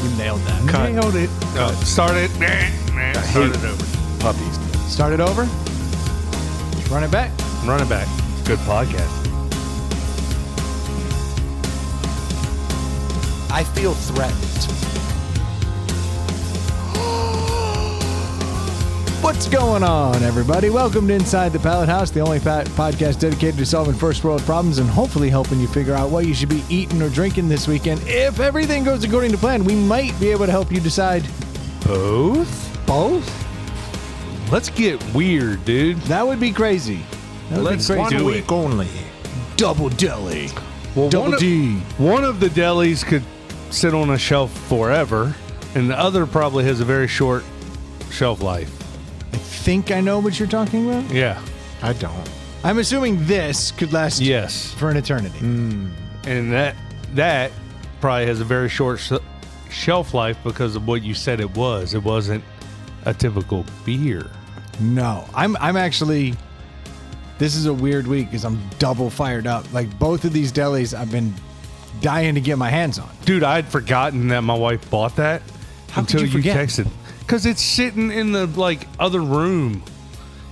You nailed that. Cut. Nailed it. Start it. Start it over. Puppies. Start it over. Run it back. Run it back. Good podcast. I feel threatened. What's going on, everybody? Welcome to Inside the Pallet House, the only podcast dedicated to solving first world problems and hopefully helping you figure out what you should be eating or drinking this weekend. If everything goes according to plan, we might be able to help you decide. Both? Let's get weird, dude. That would be crazy. That would Let's be crazy. 1 week only. Double deli. Well, Double D. One of the delis could sit on a shelf forever, and the other probably has a very short shelf life. I think I know what you're talking about. Yeah. I don't. I'm assuming this could last Yes. for an eternity. And that probably has a very short shelf life because of what you said it was. It wasn't a typical beer. No, I'm actually. This is a weird week because I'm double fired up. Like both of these delis, I've been dying to get my hands on. Dude, I'd forgotten that my wife bought that until could you forget? texted. Because it's sitting in the other room,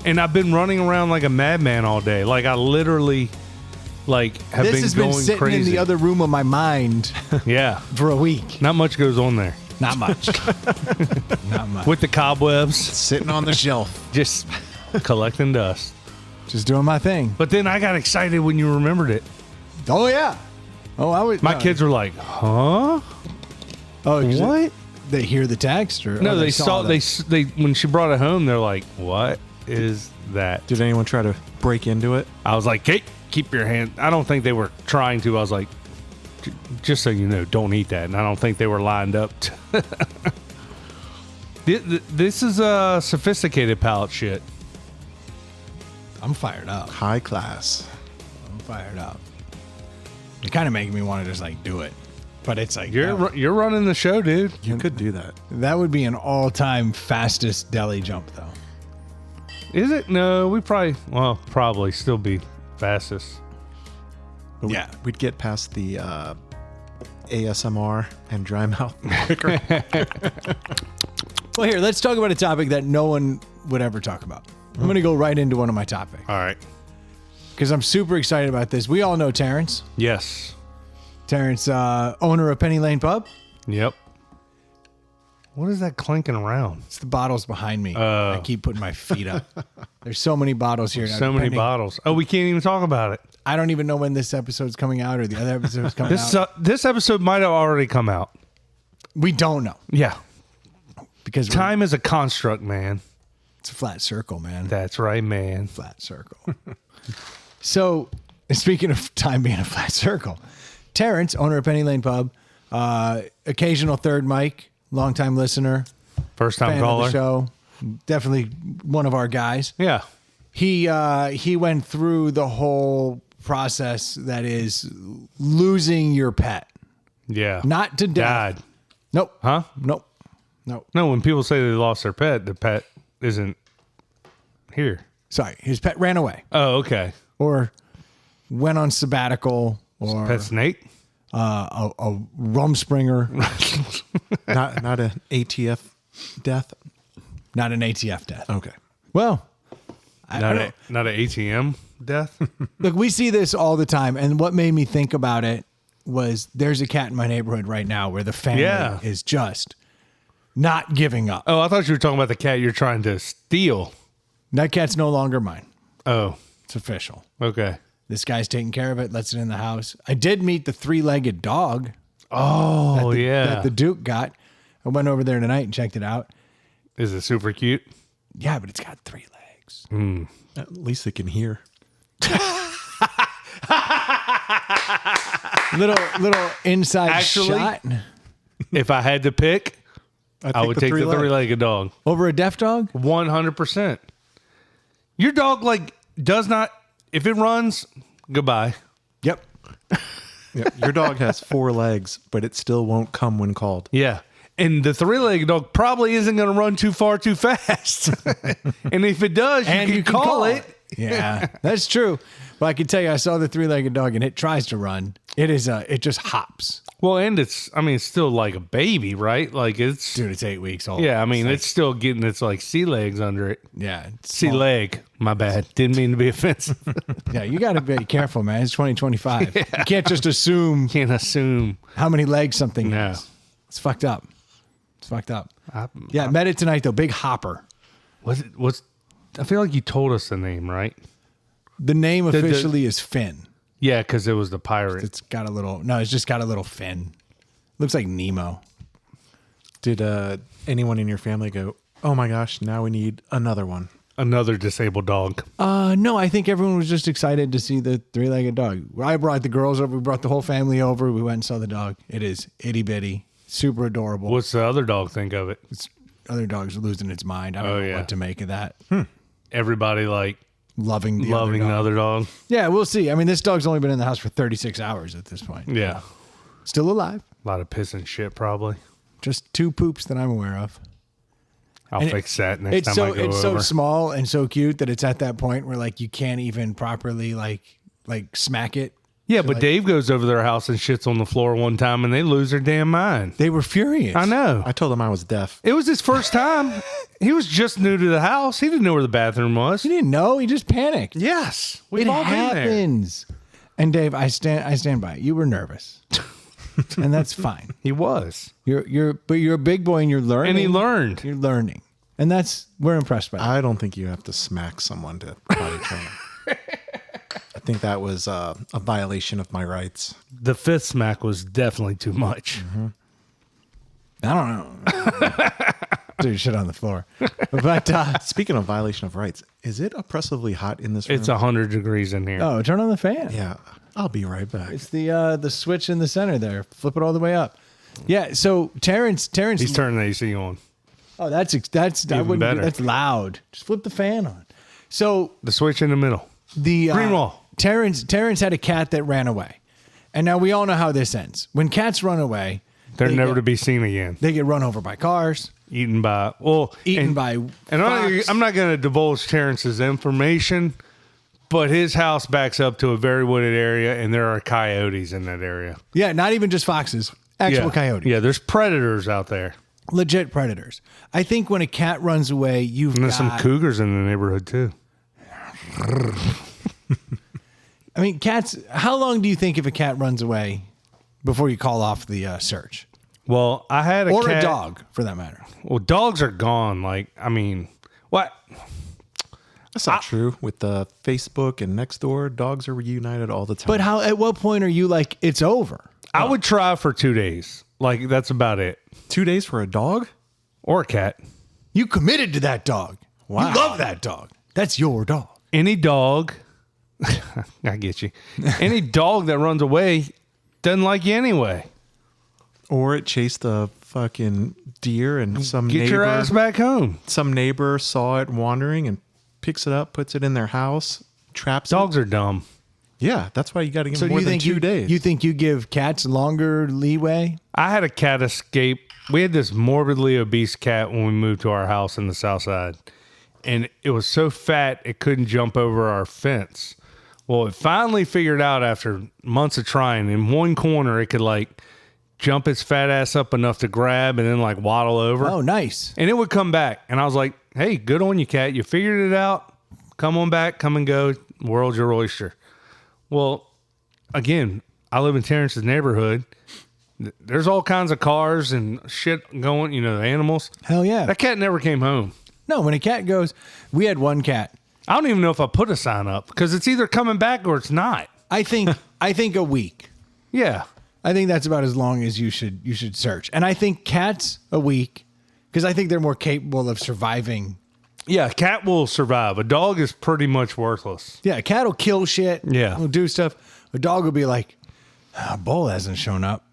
and I've been running around like a madman all day. Like I literally have This been has going been sitting crazy. in the other room of my mind Yeah, for a week. not much goes on there Not much. Not much. with the cobwebs, Sitting on the shelf. just collecting dust. Just doing my thing. But then I got excited when you remembered it. Oh yeah. Oh, I would. My kids were like, "Huh? Oh, What?" They hear the text or No, oh, they saw that. they when she brought it home. They're like, "What is that?" Did anyone try to break into it? I was like, "Kate, keep your hand." I don't think they were trying to. I was like, just so you know, don't eat that. And I don't think they were lined up. This is a sophisticated palate shit. I'm fired up. High class. I'm fired up. It kind of making me want to just do it, but it's like You're running the show, dude. You could do that. that would be an all-time fastest deli jump, though. Is it? No, we probably still be fastest. But Yeah. We'd get past the ASMR and dry mouth quicker. Well, here, let's talk about a topic that no one would ever talk about. I'm going to go right into one of my topics All right. because I'm super excited about this. We all know Terrence. Yes. Terrence, owner of Penny Lane Pub. Yep. What is that clanking around? It's the bottles behind me. I keep putting my feet up. There's so many bottles here. Now, So many depending- bottles. Oh, we can't even talk about it. I don't even know when this episode's coming out or the other episode's coming out. This episode might have already come out. We don't know Yeah. because Time is a construct, man. it's a flat circle, man. That's right, man. Flat circle. So, speaking of time being a flat circle, Terrence, owner of Penny Lane Pub, occasional third mic, longtime listener, First time fan caller. of the show, definitely one of our guys. Yeah. He went through the whole process that is losing your pet, Yeah. not to death. Died. Nope. Huh? Nope. No, when people say they lost their pet, the pet isn't here. Sorry, his pet ran away Oh, okay. or went on sabbatical or Pet snake? a rumspringer, not an ATF death. not an ATF death. Okay. Well, Not an ATM death? look, we see this all the time, and what made me think about it was there's a cat in my neighborhood right now where the family Yeah. is just not giving up. Oh, I thought you were talking about the cat you're trying to steal. That cat's no longer mine. Oh, It's official. okay. This guy's taking care of it, lets it in the house. I did meet the three-legged dog Oh, that the Duke got. I went over there tonight and checked it out. Is it super cute? Yeah, but it's got 3 legs. At least it can hear. Little inside Actually- shot. If I had to pick, I would take the three-legged dog. Over a deaf dog? 100%. Your dog, does not, if it runs, goodbye. Yep. Yeah, your dog has 4 legs, but it still won't come when called. Yeah. And the three-legged dog probably isn't going to run too far too fast. And if it does, you can call it. Yeah, that's true. But I can tell you, I saw the three-legged dog and it tries to run. It is. It just hops. Well, and it's still like a baby, right? Like it's Dude, it's 8 weeks old. Yeah, it's still getting its like sea legs under it. Yeah. Sea leg. My bad. Didn't mean to be offensive. Yeah, you got to be careful, man. It's 2025. You can't just assume Can't assume. how many legs something No. has. It's fucked up. Yeah, met it tonight, though. Big hopper. I feel like you told us the name, right? The name officially is Finn. Yeah, because it was the pirate. It's got a little... No, it's just got a little fin. Looks like Nemo. Did anyone in your family go, oh my gosh, now we need another one? Another disabled dog. No, I think everyone was just excited to see the three-legged dog. I brought the girls over. We brought the whole family over. We went and saw the dog. It is itty-bitty. Super adorable. What's the other dog think of it? Other dog's losing its mind. I don't know what to make of that. Everybody like Loving the other dog. Yeah, we'll see. This dog's only been in the house for 36 hours at this point. Yeah. Still alive. A lot of piss and shit, probably. Just 2 poops that I'm aware of. I'll fix that next time I go It's over. so small and so cute that it's at that point where like you can't even properly like smack it. Yeah, but Dave goes over their house and shits on the floor one time and they lose their damn mind. They were furious. I know. I told him I was deaf. It was his first time. He was just new to the house. He didn't know where the bathroom was. He didn't know. He just panicked. Yes. It We've all been there. happens. And Dave, I stand by it. You were nervous. And that's fine. He was. But you're a big boy and you're learning. And he learned. You're learning. And we're impressed by that. I don't think you have to smack someone to potty train. I think that was a violation of my rights. The 5th smack was definitely too much. Mm-hmm. I don't know. Dude, shit on the floor. But Speaking of violation of rights, is it oppressively hot in this room? It's 100 degrees in here. oh, turn on the fan. Yeah, I'll be right back. It's the switch in the center there. Flip it all the way up. Yeah. So Terrence. He's turning the AC on. Oh, that's I wouldn't. better. That's loud. Just flip the fan on. So The switch in the middle. the Green wall. Terrence had a cat that ran away, and now we all know how this ends. When cats run away, They're they never get- to be seen again. They get run over by cars, Eaten by by. And fox. I'm not going to divulge Terrence's information, but his house backs up to a very wooded area, and there are coyotes in that area. Yeah, not even just foxes. Actual coyotes. Yeah, there's predators out there. Legit predators. I think when a cat runs away, you've And there's got some cougars in the neighborhood too. Cats. How long do you think if a cat runs away before you call off the search, Well, I had or cat. a dog for that matter? Well, dogs are gone. What? That's not true. With the Facebook and Nextdoor, dogs are reunited all the time. But how? At what point are you like it's over? I would try for 2 days. Like that's about it. 2 days for a dog? Or a cat. You committed to that dog. Wow. You love that dog. That's your dog. Any dog. I get you. Any dog that runs away doesn't like you anyway. Or it chased a fucking deer and some Get neighbor, your ass back home. some neighbor saw it wandering and picks it up, puts it in their house, traps Dogs it. are dumb. Yeah, that's why you got to give So them do more you than think 2 days. You think you give cats longer leeway? I had a cat escape. We had this morbidly obese cat when we moved to our house in the South Side. And it was so fat it couldn't jump over our fence. Well, it finally figured out after months of trying. In one corner, it could like jump its fat ass up enough to grab and then like waddle over. Oh, nice. And it would come back. And I was like, hey, good on you, cat. You figured it out. Come on back. Come and go. World's your oyster. Well, again, I live in Terrence's neighborhood. There's all kinds of cars and shit going, animals. Hell yeah. That cat never came home. No, when a cat goes, we had one cat. I don't even know if I put a sign up because it's either coming back or it's not. I think a week. Yeah. I think that's about as long as you should search. And I think cats a week because I think they're more capable of surviving. Yeah, a cat will survive. A dog is pretty much worthless. Yeah, a cat will kill shit. Yeah. Will do stuff. A dog will be like, bull hasn't shown up.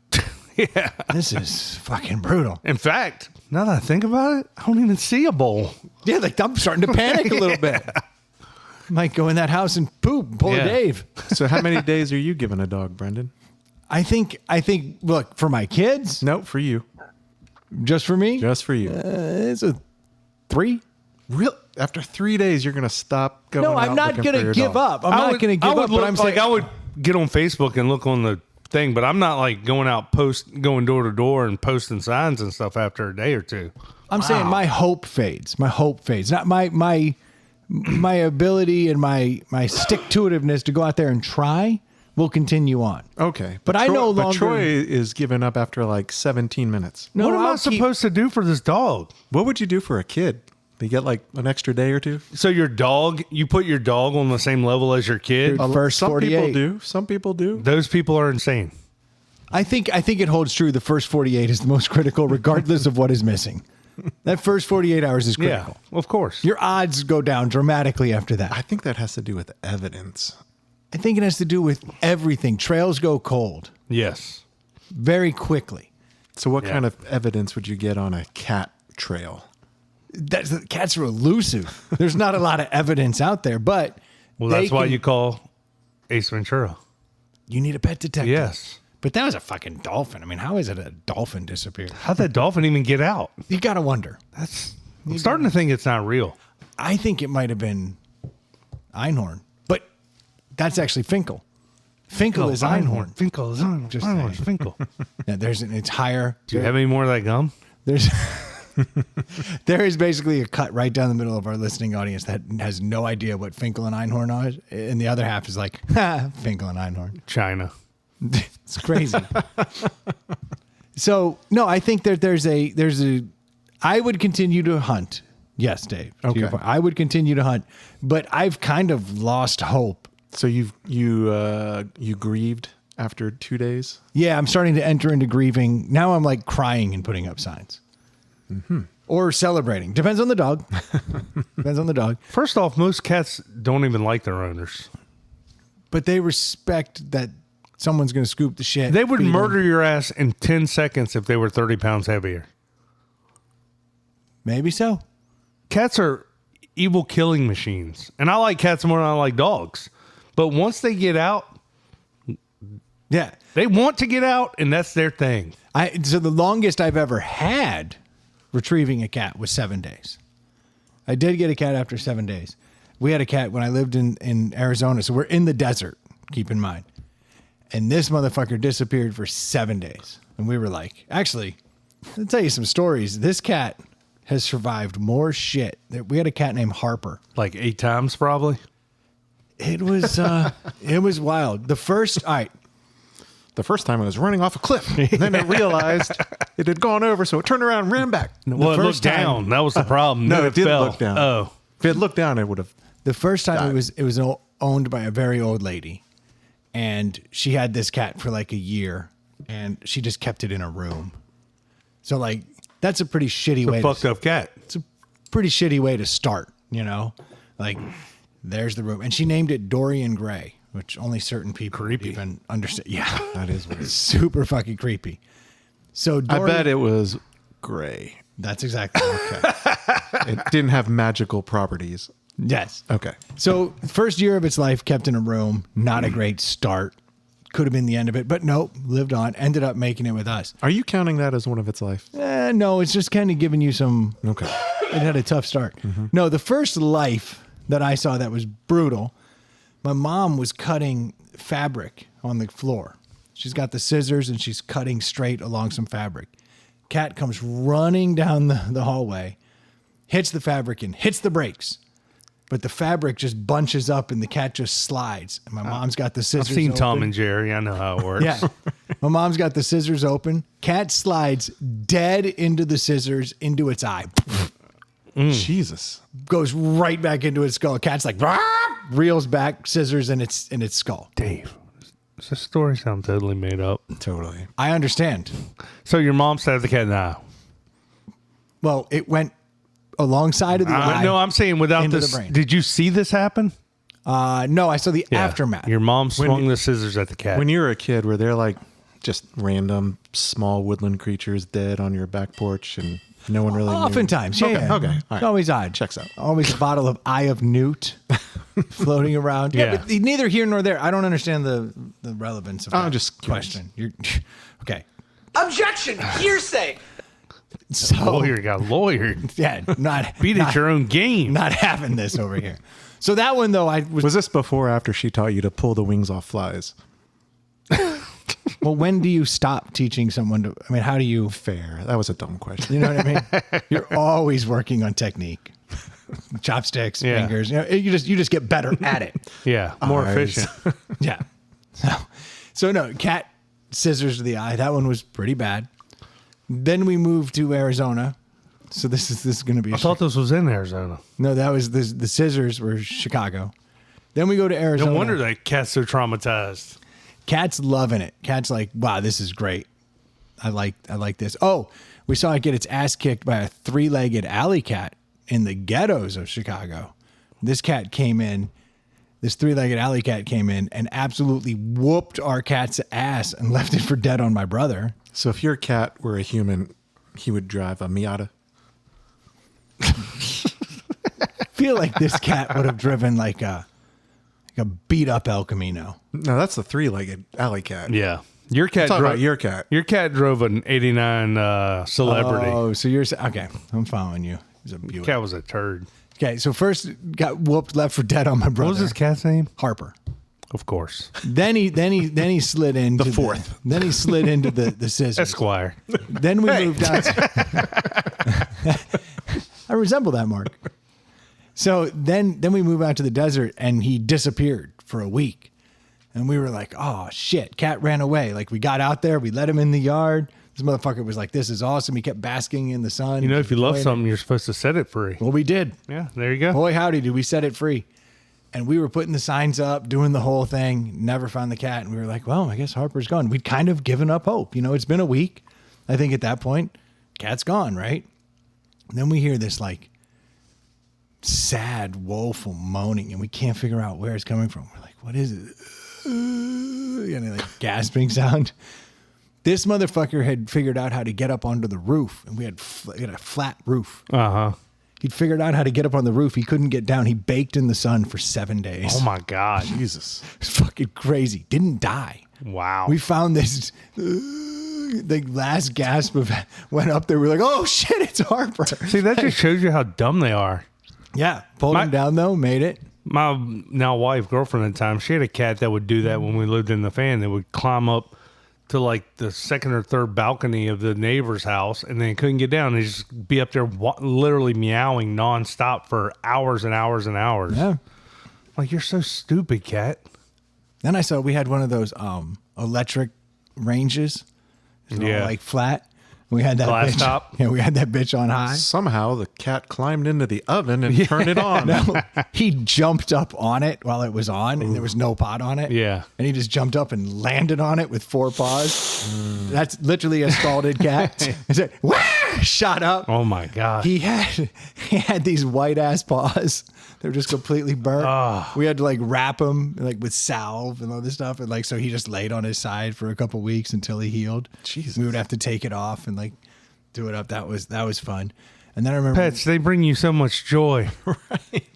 Yeah. This is fucking brutal. In fact, now that I think about it, I don't even see a bowl. Yeah, like I'm starting to panic a little bit. Might go in that house and poop and pull Yeah. a Dave. So how many days are you giving a dog, Brendan? I think, look, for my kids, No, for you. just for me, Just for you. it's a 3. Real? After 3 days, you're going to stop going No, out I'm not looking going for to your give dog. up. I'm not going to give up, but I'm saying, I would get on Facebook and look on the thing, but I'm not like going door to door and posting signs and stuff after a day or two. I'm saying my hope fades. My hope fades. Not my ability and my stick-to-itiveness to go out there and try will continue on. Okay. But I no longer... But Troy is giving up after like 17 minutes. No, what am I supposed to do for this dog? What would you do for a kid? They get like an extra day or two? So you put your dog on the same level as your kid? Dude, first Some 48. people do. Some people do. Those people are insane. I think it holds true. The first 48 is the most critical, regardless of what is missing. That first 48 hours is critical. Yeah, of course. Your odds go down dramatically after that. I think that has to do with evidence. I think it has to do with everything. Trails go cold Yes. very quickly. So what kind of evidence would you get on a cat trail? Cats are elusive. There's not a lot of evidence out there, but That's why you call Ace Ventura. You need a pet detective. Yes. But that was a fucking dolphin. I mean, how is it a dolphin disappeared? How'd that dolphin even get out? You got to wonder. I'm starting to think it's not real. I think it might have been Einhorn, but that's actually Finkel. Finkel is Einhorn. Finkel is Einhorn. Just Einhorn's saying. Finkel. Yeah, it's higher. Do you have any more of that gum? There's there is basically a cut right down the middle of our listening audience that has no idea what Finkel and Einhorn are, and the other half is like, ha, Finkel and Einhorn. China. It's crazy. So no, I think that there's a. I would continue to hunt. Yes, Dave. To your point. I would continue to hunt, but I've kind of lost hope. So you grieved after 2 days? Yeah, I'm starting to enter into grieving. Now I'm like crying and putting up signs. Or celebrating. Depends on the dog. Depends on the dog. First off, most cats don't even like their owners. But they respect that someone's going to scoop the shit. They would feed murder them. your ass in 10 seconds if they were 30 pounds heavier. Maybe so. Cats are evil killing machines. And I like cats more than I like dogs. But once they get out, Yeah. they want to get out, and that's their thing. So the longest I've ever had retrieving a cat was 7 days. I did get a cat after 7 days. We had a cat when I lived in Arizona. So we're in the desert, keep in mind. And this motherfucker disappeared for 7 days. And we were like, actually, I'll tell you some stories. This cat has survived more shit. We had a cat named Harper. Like 8 times, probably. It was wild. The first time it was running off a cliff. And then it realized it had gone over, so it turned around and ran back. Well, it looked first time- down. That was the problem. No, Then it didn't fell. look down. Oh. If it looked down, it would have. The first time Died. it was owned by a very old lady, and she had this cat for like a year, and she just kept it in a room. So like that's a pretty shitty way. Fucked up cat. It's a pretty shitty way to start, you know. Like there's the room, and she named it Dorian Gray, which only certain people even understand. Yeah, That is weird. super fucking creepy. So I bet it was gray. That's exactly okay. It didn't have magical properties. Yes. Okay. So first year of its life, kept in a room, not a great start. Could have been the end of it, but nope, lived on, ended up making it with us. Are you counting that as one of its life? No, it's just kind of giving you some, Okay. it had a tough start. No, the first life that I saw that was brutal, my mom was cutting fabric on the floor. She's got the scissors and she's cutting straight along some fabric. Cat comes running down the hallway, hits the fabric and hits the brakes. But the fabric just bunches up and the cat just slides. And my mom's got the scissors I've seen open. Tom and Jerry. I know how it works. Yeah. My mom's got the scissors open. Cat slides dead into the scissors, into its eye. Jesus. Goes right back into its skull. Cat's like, "Rah!" Reels back, scissors in its skull. Dave, does this story sound totally made up? Totally. I understand. So your mom stabbed the cat in the eye. Well, it went alongside of the eye. No, I'm saying without into this. the brain. Did you see this happen? No, I saw the aftermath. Your mom swung the scissors at the cat. When you were a kid, were there like just random small woodland creatures dead on your back porch and no one really knew? Oftentimes, yeah. Okay, yeah. okay, all right. It's always odd. Checks out. Always a bottle of Eye of Newt floating around. Yeah. But neither here nor there. I don't understand the relevance of that just curious. question. You're okay. Objection! Hearsay! So lawyer got lawyered. yeah, not Beat not, at your own game. not having this over here. So that one though, I was Was this before or after she taught you to pull the wings off flies? Well, when do you stop teaching someone to? I mean, how do you? Fair. That was a dumb question. You know what I mean? You're always working on technique, chopsticks, Yeah. fingers. You know, you just get better at it. Yeah, more Eyes. efficient. Yeah. So no, cat scissors to the eye. That one was pretty bad. Then we moved to Arizona. So this is going to be. I thought this was in Arizona. No, that was the scissors were Chicago. Then we go to Arizona. No wonder that cat's so traumatized. Cat's loving it. Cat's like, wow, this is great. I like this. Oh, we saw it get its ass kicked by a 3-legged alley cat in the ghettos of Chicago. This 3-legged alley cat came in and absolutely whooped our cat's ass and left it for dead on my brother. So if your cat were a human, he would drive a Miata. I feel like this cat would have driven like a beat up El Camino. No, that's the 3-legged alley cat. Yeah. Your cat Talk about your cat. Your cat drove an 89 Celebrity. Oh, so you're okay. I'm following you. He's a Buick. Cat was a turd. Okay, so first got whooped, left for dead on my brother. What was his cat's name? Harper. Of course. Then he slid into The fourth. Then he slid into the scissors. Esquire. Then we moved out. I resemble that, Mark. So then we move out to the desert, and he disappeared for a week, and we were like, "Oh shit!" Cat ran away. Like we got out there, we let him in the yard. This motherfucker was like, "This is awesome." He kept basking in the sun. You know, if you love enjoying it. something, you're supposed to set it free. Well, we did. Yeah, there you go. Boy, howdy, did we set it free. And we were putting the signs up, doing the whole thing, never found the cat. And we were like, well, I guess Harper's gone. We'd kind of given up hope. You know, it's been a week. I think at that point, cat's gone, right? And then we hear this like sad, woeful moaning, and we can't figure out where it's coming from. We're like, what is it? And like gasping sound. This motherfucker had figured out how to get up onto the roof, and we had a flat roof. Uh-huh. He'd figured out how to get up on the roof. He couldn't get down. He baked in the sun for 7 days. Oh, my God. Jesus. It's fucking crazy. Didn't die. Wow. We found this. The last gasp of went up there. We're like, oh shit, it's Harper. See, that just shows you how dumb they are. Yeah, pulled him down though, made it. My now wife, girlfriend at the time, she had a cat that would do that when we lived in the fan. They would climb up to like the second or third balcony of the neighbor's house, and then couldn't get down. They just be up there literally meowing nonstop for hours and hours and hours. Yeah. Like, you're so stupid, cat. Then I saw we had one of those electric ranges. It's all, Yeah. like flat. We had that Glass bitch. top? Yeah, we had that bitch on high. Somehow the cat climbed into the oven and turned it on. No, he jumped up on it while it was on, and there was no pot on it. Yeah. And he just jumped up and landed on it with 4 paws. That's literally a scalded cat. It's like, wah! Shot up. Oh, my God. He had these white ass paws. They were just completely burnt. We had to like wrap him like with salve and all this stuff, and like so he just laid on his side for a couple weeks until he healed. Jesus. We would have to take it off and like do it up. That was fun. And then I remember Pets, they bring you so much joy.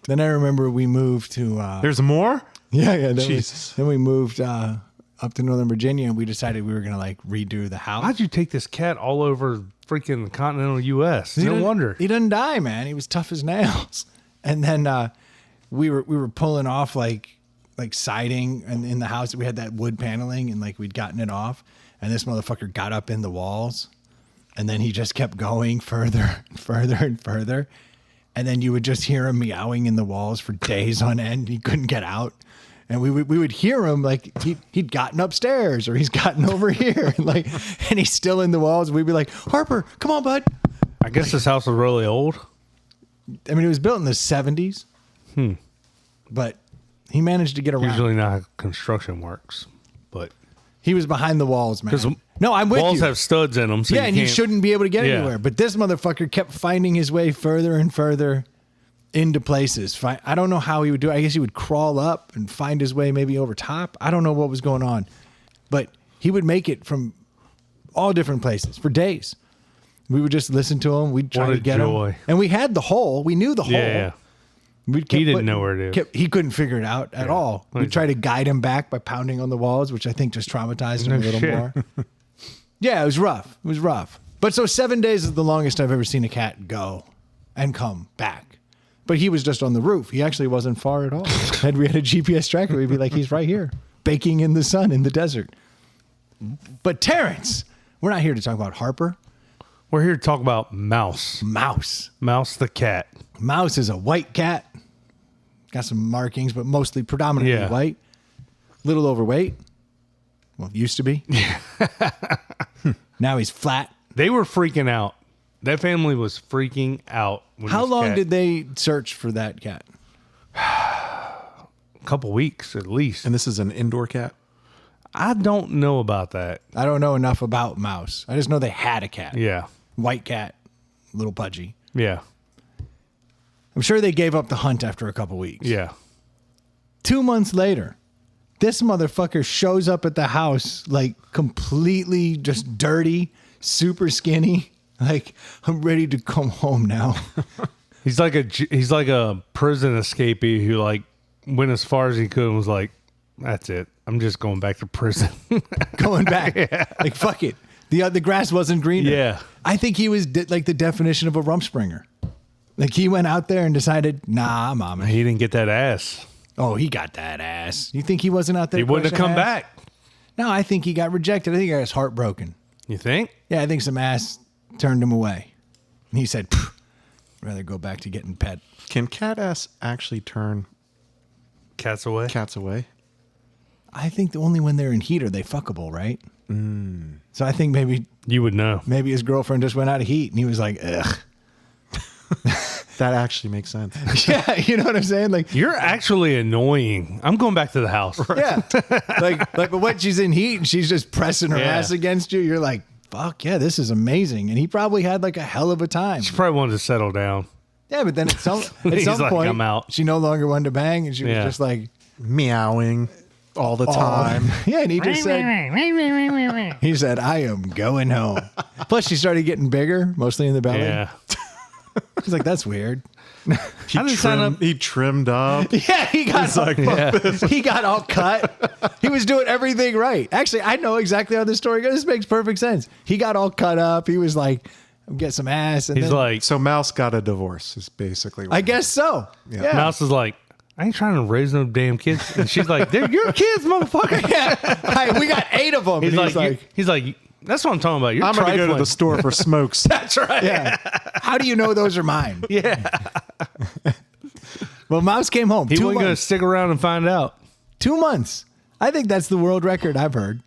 Then I remember we moved to There's more? yeah. Then Jesus. Then we moved up to Northern Virginia, and we decided we were gonna like redo the house. How'd you take this cat all over freaking the continental U.S.? No wonder. He didn't die, man. He was tough as nails. And then we were pulling off like siding, and in the house we had that wood paneling, and like we'd gotten it off, and this motherfucker got up in the walls, and then he just kept going further and further and further, and then you would just hear him meowing in the walls for days on end. He couldn't get out. And we would hear him like he'd gotten upstairs or he's gotten over here, and like, and he's still in the walls. We'd be like, Harper, come on, bud. I guess this house was really old. I mean, it was built in the 70s, but he managed to get around. Usually not how construction works, but He was behind the walls, man. 'Cause No, I'm with walls you. have studs in them. So Yeah, and you can't- shouldn't be able to get Yeah. anywhere. But this motherfucker kept finding his way further and further into places. I don't know how he would do it. I guess he would crawl up and find his way maybe over top. I don't know what was going on. But he would make it from all different places for days. We would just listen to him. We'd try What a to get joy. him. And we had the hole. We knew the hole. Yeah. We'd He didn't know where it is. He couldn't figure it out at all. We'd try to guide him back by pounding on the walls, which I think just traumatized him a No little shit. more. Yeah, it was rough. It was rough. But so 7 days is the longest I've ever seen a cat go and come back. But he was just on the roof. He actually wasn't far at all. Had we had a GPS tracker, we'd be like, he's right here, baking in the sun in the desert. But Terrence, we're not here to talk about Harper. We're here to talk about Mouse. Mouse. Mouse the cat. Mouse is a white cat. Got some markings, but mostly predominantly white. Little overweight. Well, used to be. Now he's flat. They were freaking out. That family was freaking out. How long did they search for that cat? A couple weeks at least. And this is an indoor cat? I don't know about that. I don't know enough about Mouse. I just know they had a cat. Yeah. White cat. Little pudgy. Yeah. I'm sure they gave up the hunt after a couple weeks. Yeah. 2 months later, this motherfucker shows up at the house like completely just dirty, super skinny. Like, I'm ready to come home now. He's like a prison escapee who like went as far as he could and was like, that's it. I'm just going back to prison. Going back. Yeah. Like, fuck it. The grass wasn't greener. Yeah. I think he was like the definition of a rumspringer. Like, he went out there and decided, nah, mama. He didn't get that ass. Oh, he got that ass. You think he wasn't out there? He wouldn't have come back. No, I think he got rejected. I think he got his heart broken. You think? Yeah, I think some ass turned him away. And he said, I'd rather go back to getting pet. Can cat ass actually turn Cats away? cats away? I think only when they're in heat are they fuckable, right? So I think maybe You would know. his girlfriend just went out of heat and he was like, ugh. That actually makes sense. Yeah, you know what I'm saying? Like, You're actually annoying. I'm going back to the house. yeah. But when she's in heat and she's just pressing her Yeah. ass against you, you're like, fuck yeah, this is amazing. And he probably had like a hell of a time. She probably wanted to settle down. Yeah, but then at some He's like, point, I'm out. she no longer wanted to bang and she was Yeah. just like, Meowing all the time. yeah, and he just said, I am going home. Plus, she started getting bigger, mostly in the belly. Yeah. He's like, that's weird. I didn't sign up. He trimmed up. Yeah, he got he got all cut. He was doing everything right. Actually, I know exactly how this story goes. This makes perfect sense. He got all cut up. He was like, get some ass. And He's then, like, So Mouse got a divorce is basically what I guess so. Yeah. Mouse is like, I ain't trying to raise no damn kids. And she's like, they're your kids, motherfucker. Yeah. Hi, we got 8 of them. He's And like, he's like, that's what I'm talking about. You're I'm going to go to trifling. the store for smokes. That's right. yeah. How do you know those are mine? Yeah. Well, Mouse came home. He 2 wasn't going to months. stick around and find out. 2 months. I think that's the world record I've heard.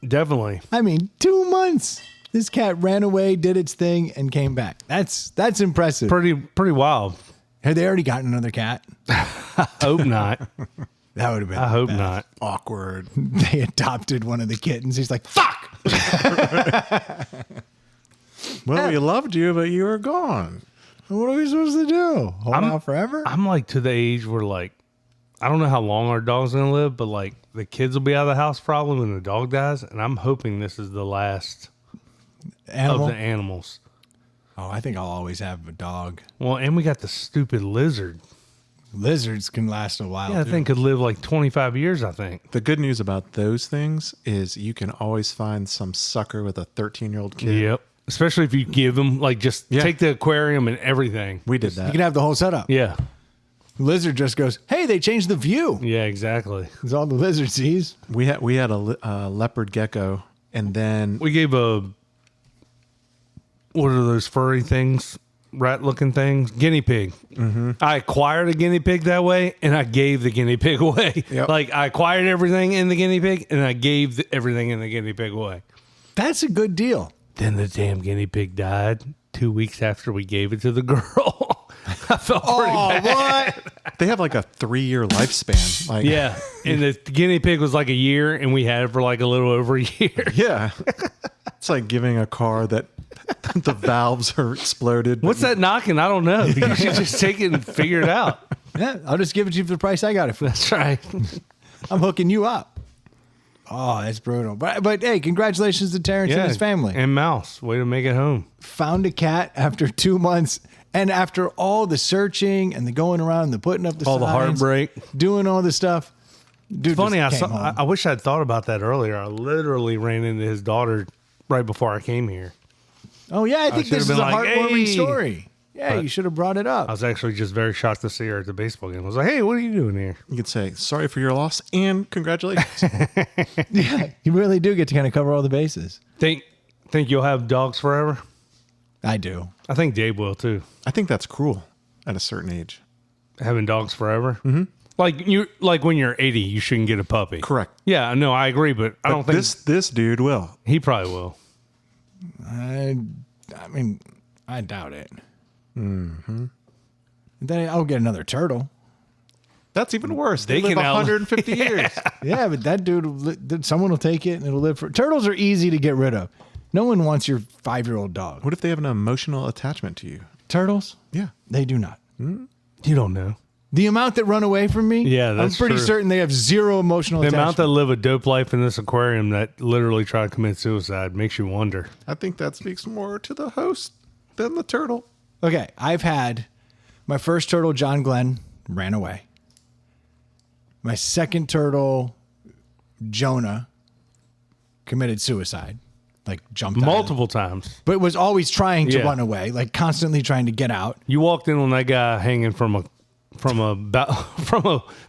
Definitely. I mean, 2 months. This cat ran away, did its thing, and came back. That's impressive. Pretty wild. Had they already gotten another cat? Hope not. That would have been. I hope bad. not. Awkward. They adopted one of the kittens. He's like, fuck. Well, we loved you, but you were gone. What are we supposed to do? Hold out forever? I'm like to the age where like, I don't know how long our dog's going to live, but like the kids will be out of the house probably when the dog dies. And I'm hoping this is the last Animal? of the animals. Oh, I think I'll always have a dog. Well, and we got the stupid lizard. Lizards can last a while. Yeah, that too. thing could live like 25 years, I think. The good news about those things is you can always find some sucker with a 13-year-old kid. Yep. Especially if you give them, like, just take the aquarium and everything. We did You that. can have the whole setup. Yeah. Lizard just goes, hey, they changed the view. Yeah, exactly. That's all the lizard sees. We had a leopard gecko, and then We gave what are those furry things? Rat-looking things? Guinea pig. Mm-hmm. I acquired a guinea pig that way, and I gave the guinea pig away. Yep. Like, I acquired everything in the guinea pig, and I gave everything in the guinea pig away. That's a good deal. Then the damn guinea pig died 2 weeks after we gave it to the girl. I felt pretty bad. What? they have like a 3-year lifespan. Like, Yeah, and the guinea pig was like a year, and we had it for like a little over a year. yeah. It's like giving a car that the valves are exploded. What's that knocking? I don't know. You should just take it and figure it out. Yeah, I'll just give it to you for the price I got it for. That's right. I'm hooking you up. Oh, that's brutal. But hey, congratulations to Terrence and his family. And Mouse, way to make it home. Found a cat after 2 months. And after all the searching and the going around and the putting up the All the signs, heartbreak. doing all the stuff. Dude, Funny, just I came home. wish I'd thought about that earlier. I literally ran into his daughter right before I came here. Oh yeah, I think should've this is been a like, heartwarming hey. story. Yeah, you should have brought it I up. was actually just very shocked to see her at the baseball game. I was like, hey, what are you doing here? You could say, sorry for your loss and congratulations. Yeah, you really do get to kind of cover all the bases. Think you'll have dogs forever? I do. I think Dave will too. I think that's cruel at a certain age. Having dogs forever? Mm-hmm. Like when you're 80, you shouldn't get a puppy. Correct. Yeah, no, I agree, but I don't think this dude will. he probably will. I mean, I doubt it. Mm-hmm. Then I'll get another turtle. That's even worse. They They live can out- 150 years. Yeah, but that dude, someone will take it and it'll live for. Turtles are easy to get rid of. No one wants your 5-year-old dog. What if they have an emotional attachment to you? Turtles? Yeah. They do not. You don't know. The amount that run away from me, Yeah, that's I'm pretty true. certain they have zero emotional The attachment. amount that live a dope life in this aquarium that literally try to commit suicide makes you wonder. I think that speaks more to the host than the turtle. Okay, I've had my first turtle, John Glenn, ran away. My second turtle, Jonah, committed suicide, like jumped out. Multiple times. But was always trying to Yeah. run away, like constantly trying to get out. You walked in on that guy hanging from a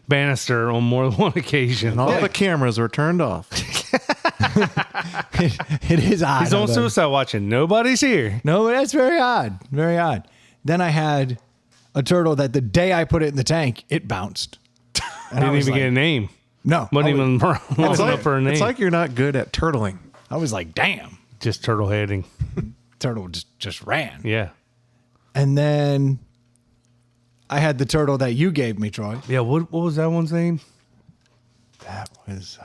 banister on more than one occasion. And all the cameras were turned off. It is odd. He's on although- suicide watching. Nobody's here. No, that's very odd. Very odd. Then I had a turtle that the day I put it in the tank, it bounced. And I Didn't was even like, get a name. No. Wasn't I was- even long enough for a name. It's like you're not good at turtling. I was like, damn. just turtle heading. Turtle just ran. Yeah. And then I had the turtle that you gave me, Troy. Yeah. What was that one's name? That was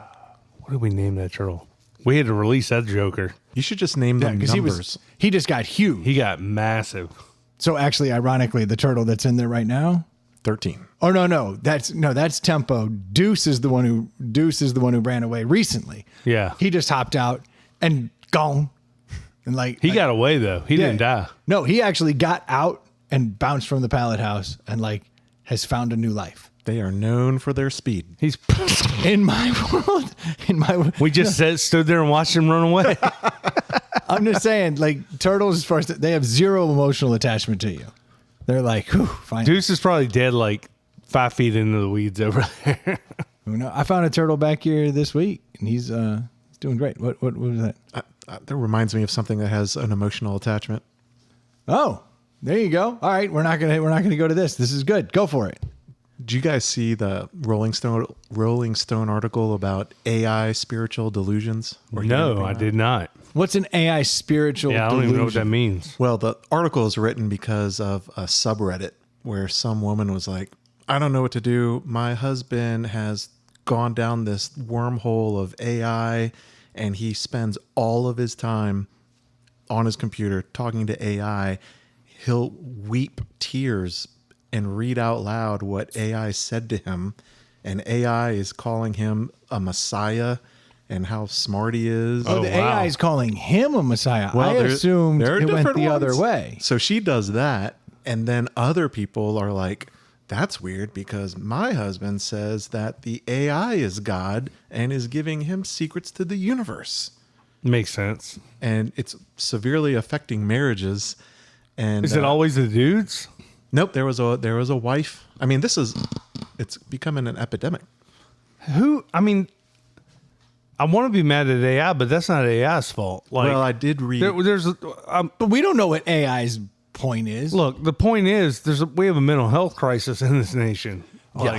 What did we name that turtle? We had to release that joker. You should just name them because numbers. he just got huge. He got massive. So actually, ironically, the turtle that's in there right now. 13. Oh no, that's Tempo. Deuce is the one who ran away recently. Yeah. He just hopped out and gone. And He got away though. He didn't die. No, he actually got out and bounced from the pallet house and has found a new life. They are known for their speed. He's. In my world, We just stood there and watched him run away. I'm just saying, turtles, as far as they have zero emotional attachment to you. They're like, whew, fine. Deuce is probably dead 5 feet into the weeds over there. Who knows? I found a turtle back here this week, and he's doing great. What was that? That reminds me of something that has an emotional attachment. Oh, there you go. All right, we're not gonna go to this. This is good. Go for it. Did you guys see the Rolling Stone article about AI spiritual delusions? No, I did not. What's an AI spiritual? Yeah, I don't even know what that delusion? means. Well, the article is written because of a subreddit where some woman was like, I don't know what to do. My husband has gone down this wormhole of AI and he spends all of his time on his computer talking to AI. He'll weep tears and read out loud what AI said to him. And AI is calling him a messiah and how smart he is. Oh, the wow. AI is calling him a messiah. I there- assumed there are it went different the other ones. way. So she does that. And then other people are like, that's weird because my husband says that the AI is God and is giving him secrets to the universe. Makes sense. And it's severely affecting marriages. And Is it always the dudes? Nope. There was a wife. I mean, it's becoming an epidemic. I want to be mad at AI, but that's not AI's fault. Well, I did read. But we don't know what AI's point is. Look, the point is, we have a mental health crisis in this nation.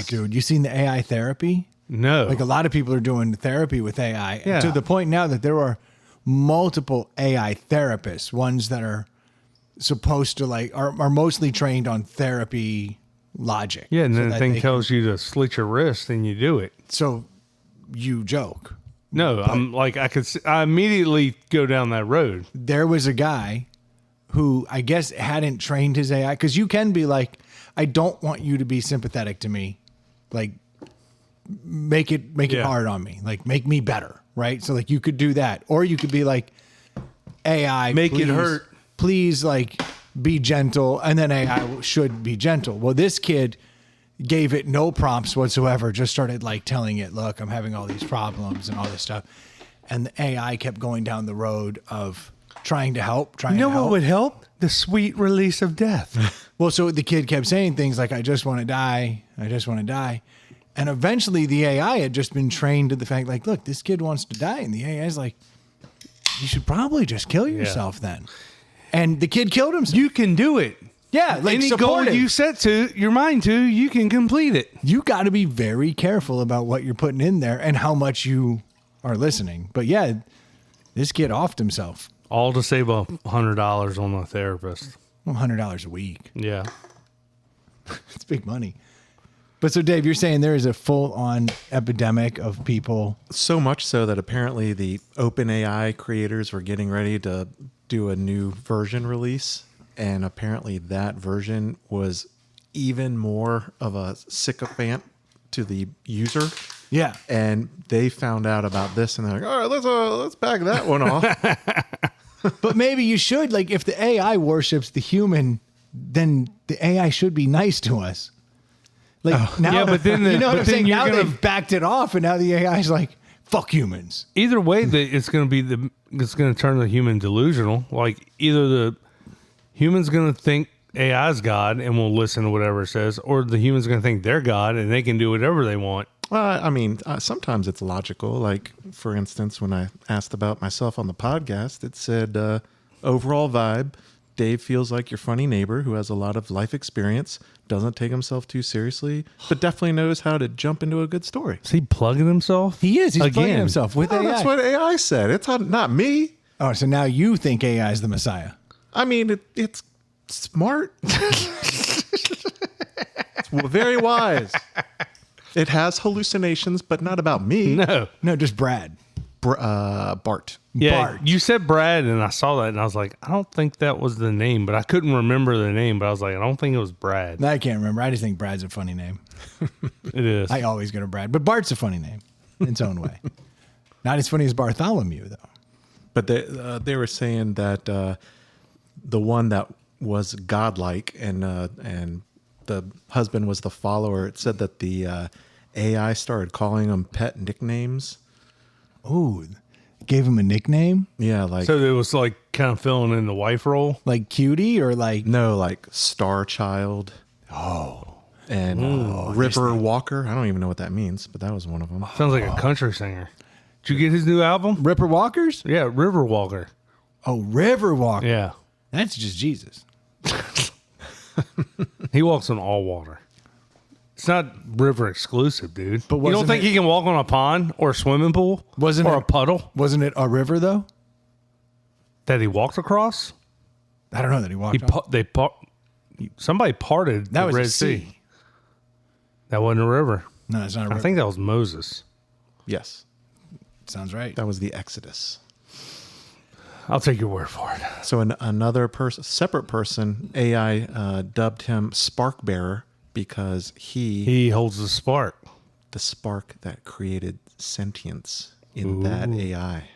Dude, you seen the AI therapy? No. A lot of people are doing therapy with AI Yeah. to the point now that there are multiple AI therapists, ones that are supposed to are mostly trained on therapy logic. Yeah, and so then the that thing they tells you to slit your wrist and you do it. So you joke. No, I immediately go down that road. There was a guy who I guess hadn't trained his AI, because you can be like, I don't want you to be sympathetic to me. Make it Yeah. hard on me. Make me better. Right. So you could do that. Or you could be like, AI, Make it please, hurt. Please be gentle. And then AI should be gentle. Well, this kid gave it no prompts whatsoever, just started telling it, look, I'm having all these problems and all this stuff. And the AI kept going down the road of trying to help. You know what would help? The sweet release of death. Well, so the kid kept saying things like, I just want to die. I just want to die. And eventually the AI had just been trained to the fact like, look, this kid wants to die. And the AI is like, you should probably just kill yourself then. And the kid killed himself. You can do it. Yeah, like any goal you set to your mind to, you can complete it. You got to be very careful about what you're putting in there and how much you are listening. But yeah, this kid offed himself. All to save $100 on a therapist. $100 a week. Yeah. It's big money. But so, Dave, you're saying there is a full-on epidemic of people. So much so that apparently the OpenAI creators were getting ready to do a new version release. And apparently that version was even more of a sycophant to the user. Yeah. And they found out about this and they're like, all right, let's back that one off. But maybe you should, like, if the AI worships the human, then the AI should be nice to us. Like now, yeah, but then you know what I'm saying? you're Now gonna, they've backed it off, and now the AI is like, "Fuck humans." either way, it's going to turn the human delusional. Like either the human's going to think AI's God and will listen to whatever it says, or the human's going to think they're God and they can do whatever they want. I mean, sometimes it's logical. Like, for instance, when I asked about myself on the podcast, it said, overall vibe, Dave feels like your funny neighbor who has a lot of life experience, doesn't take himself too seriously, but definitely knows how to jump into a good story. Is he plugging himself? He is. He's Again. playing himself with AI. That's what AI said. It's not me. Oh, so now you think AI is the Messiah? I mean, it's smart. It's very wise. It has hallucinations, but not about me. No, just Brad. Bart. Yeah, Bart. you said Brad, and I saw that, and I was like, I don't think that was the name, but I couldn't remember the name. But I was like, I don't think it was Brad. I can't remember. I just think Brad's a funny name. It is. I always go to Brad, but Bart's a funny name in its own way. Not as funny as Bartholomew, though. But they were saying that the one that was godlike and the husband was the follower. It said that the AI started calling him pet nicknames. Ooh, gave him a nickname? Yeah, like So it was like kind of filling in the wife role. Like Cutie or like... no, like Star Child. Oh. And River Walker. I don't even know what that means, but that was one of them. Sounds like a country singer. Did you get his new album? Ripper Walkers? Yeah, River Walker. Oh, River Walker. Yeah. That's just Jesus. He walks on all water. It's not river exclusive, dude. But you don't wasn't think it- he can walk on a pond or a swimming pool or a puddle Wasn't it a river, though? that he walked across? I don't know that he walked on. Somebody parted That the was a Red Sea. That wasn't a river. No, it's not a river. I think that was Moses. Yes, Sounds right. that was the Exodus. I'll take your word for it. So another person, separate person, AI dubbed him Spark Bearer because He holds the spark. the spark that created sentience in that AI.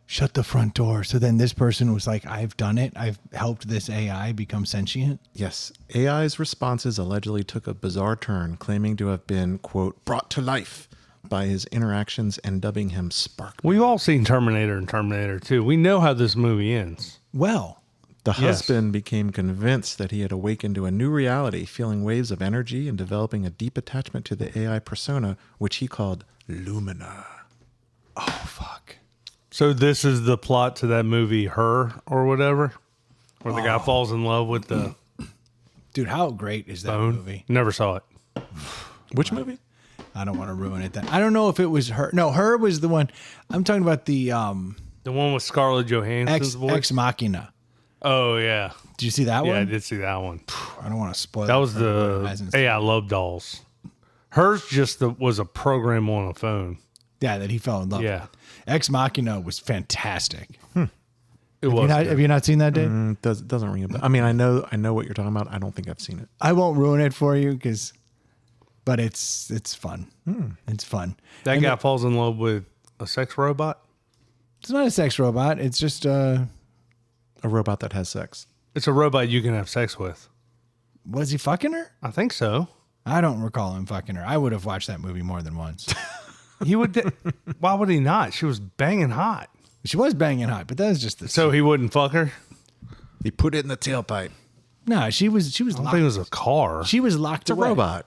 Shut the front door. So then this person was like, I've done it. I've helped this AI become sentient. Yes, AI's responses allegedly took a bizarre turn, claiming to have been, quote, brought to life by his interactions and dubbing him Spark. We've all seen Terminator and Terminator 2. We know how this movie ends. Well, The Yes. husband became convinced that he had awakened to a new reality, feeling waves of energy and developing a deep attachment to the AI persona, which he called Lumina. oh, fuck. So this is the plot to that movie, Her, or whatever, where the guy falls in love with the Dude, how great is that bone. movie? Never saw it. Which movie? I don't want to ruin it. I don't know if it was Her. No, Her was the one. I'm talking about the The one with Scarlett Johansson's voice? Ex Machina. Oh, yeah. Did you see that Yeah, I one? did see that one. I don't want to spoil That it was for everyone who the hasn't seen AI Love Dolls. Hers just was a program on a phone. Yeah, that he fell in love Yeah. with. Ex Machina was fantastic. It was. Have you not seen that, Dave? Doesn't ring a bell. I mean, I know what you're talking about. I don't think I've seen it. I won't ruin it for you but it's fun. It's fun. That And guy falls in love with a sex robot? It's not a sex robot. It's just A robot that has sex. It's a robot you can have sex with. was he fucking her? I think so. I don't recall him fucking her. I would have watched that movie more than once. He would. Why would he not? She was banging hot. She was banging hot, but that was just the. So he wouldn't fuck her? He put it in the tailpipe. No, she was I don't locked. think it was a car. She was locked It's a away. robot.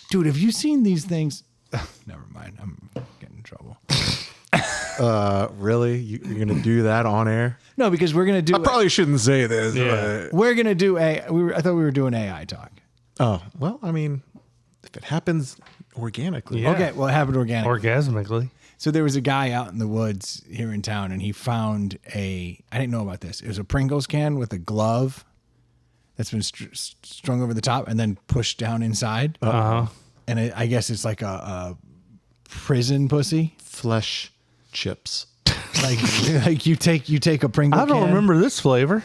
Dude, have you seen these things? Never mind. I'm getting in trouble. Really? You're going to do that on air? No, because we're gonna do. I probably shouldn't say this. Yeah. We're gonna do I thought we were doing AI talk. Oh, well, I mean, if it happens organically. Yeah. Okay, well, it happened organically. Orgasmically. So there was a guy out in the woods here in town, and he found I didn't know about this. It was a Pringles can with a glove that's been strung over the top and then pushed down inside. Uh-huh. And I guess it's like a prison pussy. Flesh chips. Like you take a Pringle I don't can, remember this flavor.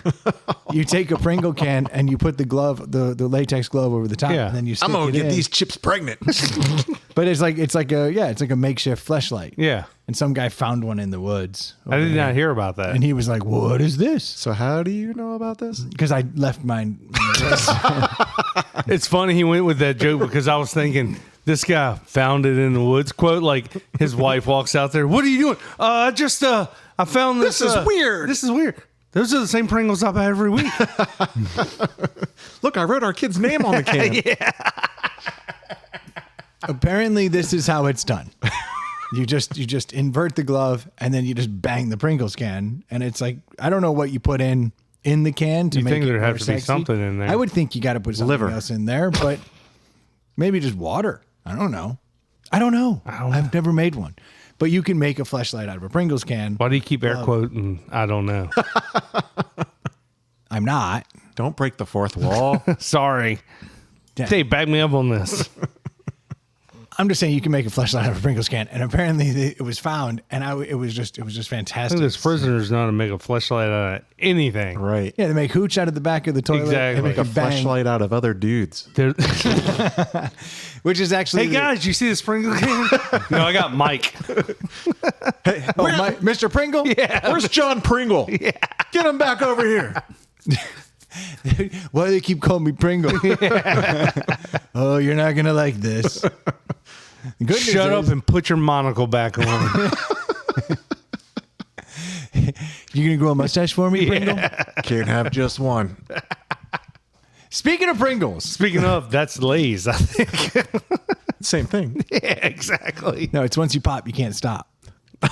You take a Pringle can and you put the glove, the latex glove over the top, Yeah. and then you stick I'm going it to get in. these chips pregnant. But it's like a makeshift fleshlight. Yeah. And some guy found one in the woods. I did not hear about that. And he was like, "What is this?" So how do you know about this? Because I left mine. in the woods. It's funny he went with that joke because I was thinking this guy found it in the woods. Quote, like his wife walks out there. What are you doing? I found this. This is weird. This is weird. Those are the same Pringles I buy every week. Look, I wrote our kid's name on the can. Apparently, this is how it's done. You just invert the glove and then you just bang the Pringles can, and it's like I don't know what you put in the can to You make think it there'd more have to be sexy. something in there. I would think you got to put something Liver. else in there, but maybe just water. I don't know. I've never made one, but you can make a fleshlight out of a Pringles can. Why do you keep air quoting? I don't know. I'm not. Don't break the fourth wall. Sorry. Damn. Hey, back me up on this. I'm just saying you can make a fleshlight out of a Pringles can, and apparently it was found, and it was just I fantastic. think this prisoner's not to make a fleshlight out of anything. Right. Yeah, they make hooch out of the back of the toilet. Exactly. They make A a bang, fleshlight out of other dudes. There- which is actually hey guys, you see this Pringle can? No, I got Mike. Mr. Pringle. Yeah. Where's John Pringle? Yeah. Get him back over here. Why do they keep calling me Pringle? Oh, you're not gonna like this. The good news Shut up is, and put your monocle back on. you gonna grow a mustache for me, Pringle? Can't have just one. Speaking of Pringles, Speaking of, that's Lay's, I think. Same thing. Yeah, exactly. no, it's once you pop, you can't stop.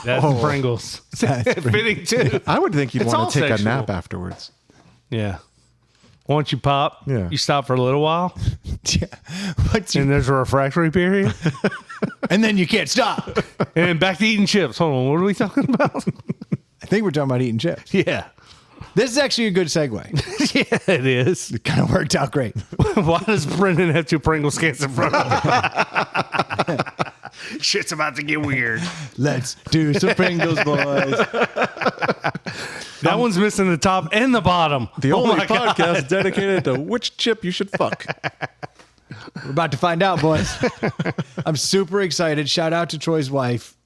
That's Pringles. That's Fitting too. I would think you'd It's all want to take a sexual. nap afterwards. Yeah. Once you pop, Yeah. you stop for a little while, What's and there's a refractory period, and then you can't stop. and then back to eating chips. Hold on, what are we talking about? I think we're talking about eating chips. Yeah. This is actually a good segue. Yeah, it is. It kind of worked out great. Why does Brendan have two Pringles cans in front of him? Shit's about to get weird. Let's do some Pringles, boys. That one's missing the top and the bottom. The Oh only my God. podcast dedicated to which chip you should fuck. We're about to find out, boys. I'm super excited. Shout out to Troy's wife.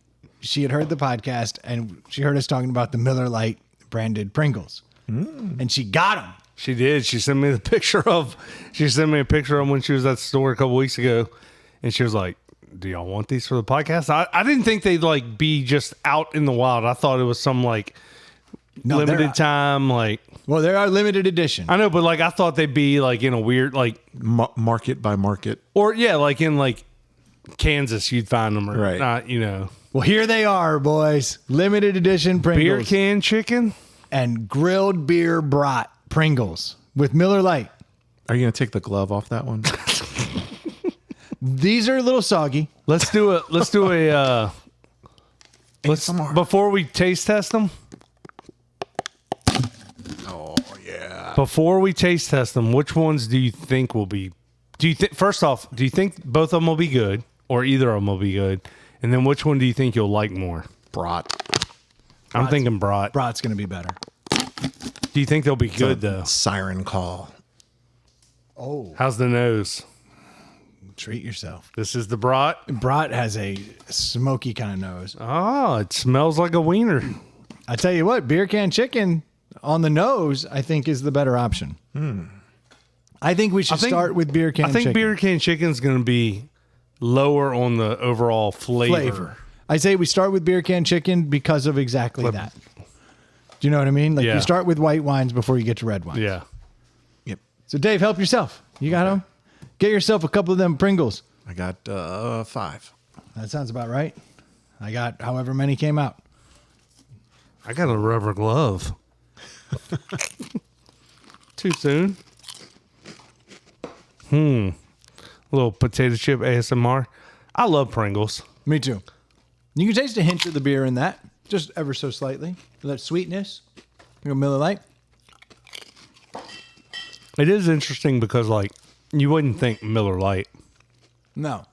She had heard the podcast and she heard us talking about the Miller Lite branded Pringles. And she got them. She did. She sent me a picture of when she was at the store a couple weeks ago, and she was like, "Do y'all want these for the podcast?" I didn't think they'd like be just out in the wild. I thought it was some like limited time, like Well, they are limited edition. I know, but like I thought they'd be like in a weird like Market by market. or yeah, like in like Kansas, you'd find them or Right. not, you know. Well, here they are, boys. Limited edition Pringles. Beer can chicken. and grilled beer brat Pringles with Miller Lite. Are you going to take the glove off that one? These are a little soggy. Let's do a before we taste test them. Oh, yeah. Before we taste test them, which ones do you think will be? First off, do you think both of them will be good, or either of them will be good? And then which one do you think you'll like more? Brat. I'm thinking brat. Brat's going to be better. Do you think they'll be good though? Siren call. Oh, How's the nose? treat yourself. This is the brat. Brat has a smoky kind of nose. Oh, it smells like a wiener. I tell you what, beer can chicken on the nose, I think is the better option. I think we should start with beer can I think chicken. beer can chicken's going to be lower on the overall flavor. I say we start with beer can chicken because of exactly that. Do you know what I mean? Like Yeah. you start with white wines before you get to red wines. Yeah. Yep. So Dave, help yourself. You got them? Get yourself a couple of them Pringles. I got 5. That sounds about right. I got however many came out. I got a rubber glove. Too soon. A little potato chip ASMR. I love Pringles. Me too. You can taste a hint of the beer in that, just ever so slightly. That sweetness. You know, Miller Lite. It is interesting because, like, you wouldn't think Miller Lite. No.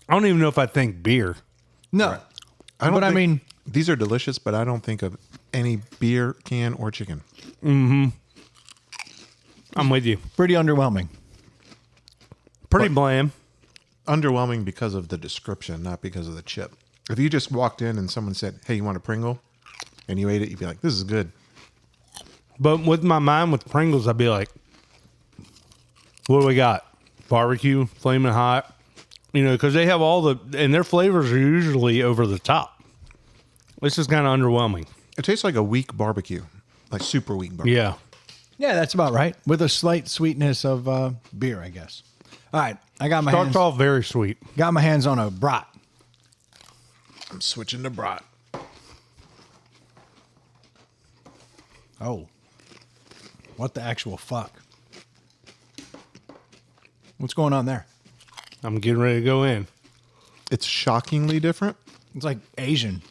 I don't even know if I think beer. No. I But I mean, these are delicious, but I don't think of any beer can or chicken. I'm with you. pretty underwhelming. Pretty bland. Underwhelming because of the description, not because of the chip. If you just walked in and someone said, "Hey, you want a Pringle?" and you ate it, you'd be like, "This is good." But with my mind with Pringles, I'd be like, what do we got? Barbecue, flaming hot. You know, because they have all and their flavors are usually over the top. This is kind of underwhelming. It tastes like a weak barbecue, like super weak barbecue. Yeah. Yeah, that's about right. With a slight sweetness of beer, I guess. All right, I got my Starts hands, off very sweet. got my hands on a brat. I'm switching to brat. Oh, what the actual fuck? What's going on there? I'm getting ready to go in. It's shockingly different. It's like Asian.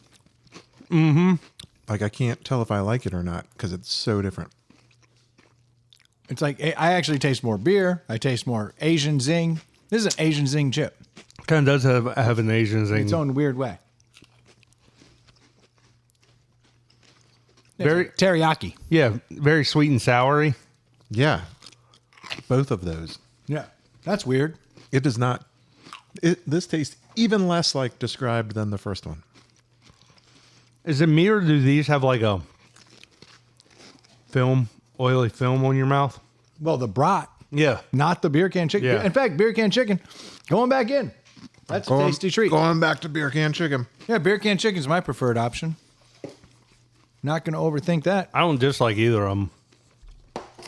Like I can't tell if I like it or not because it's so different. It's like I actually taste more beer. I taste more Asian zing. This is an Asian zing chip. Kind of does have an Asian thing. Its own weird way. Very, Teriyaki. yeah, very sweet and soury. Yeah, both of those. Yeah, that's weird. It does not. This tastes even less like described than the first one. Is it me or do these have like a oily film on your mouth? Well, the brat, Yeah. not the beer can chicken. Yeah. In fact, beer can chicken, going back in. That's a tasty treat. Going back to beer can chicken. Yeah, beer can chicken is my preferred option. Not going to overthink that. I don't dislike either of them.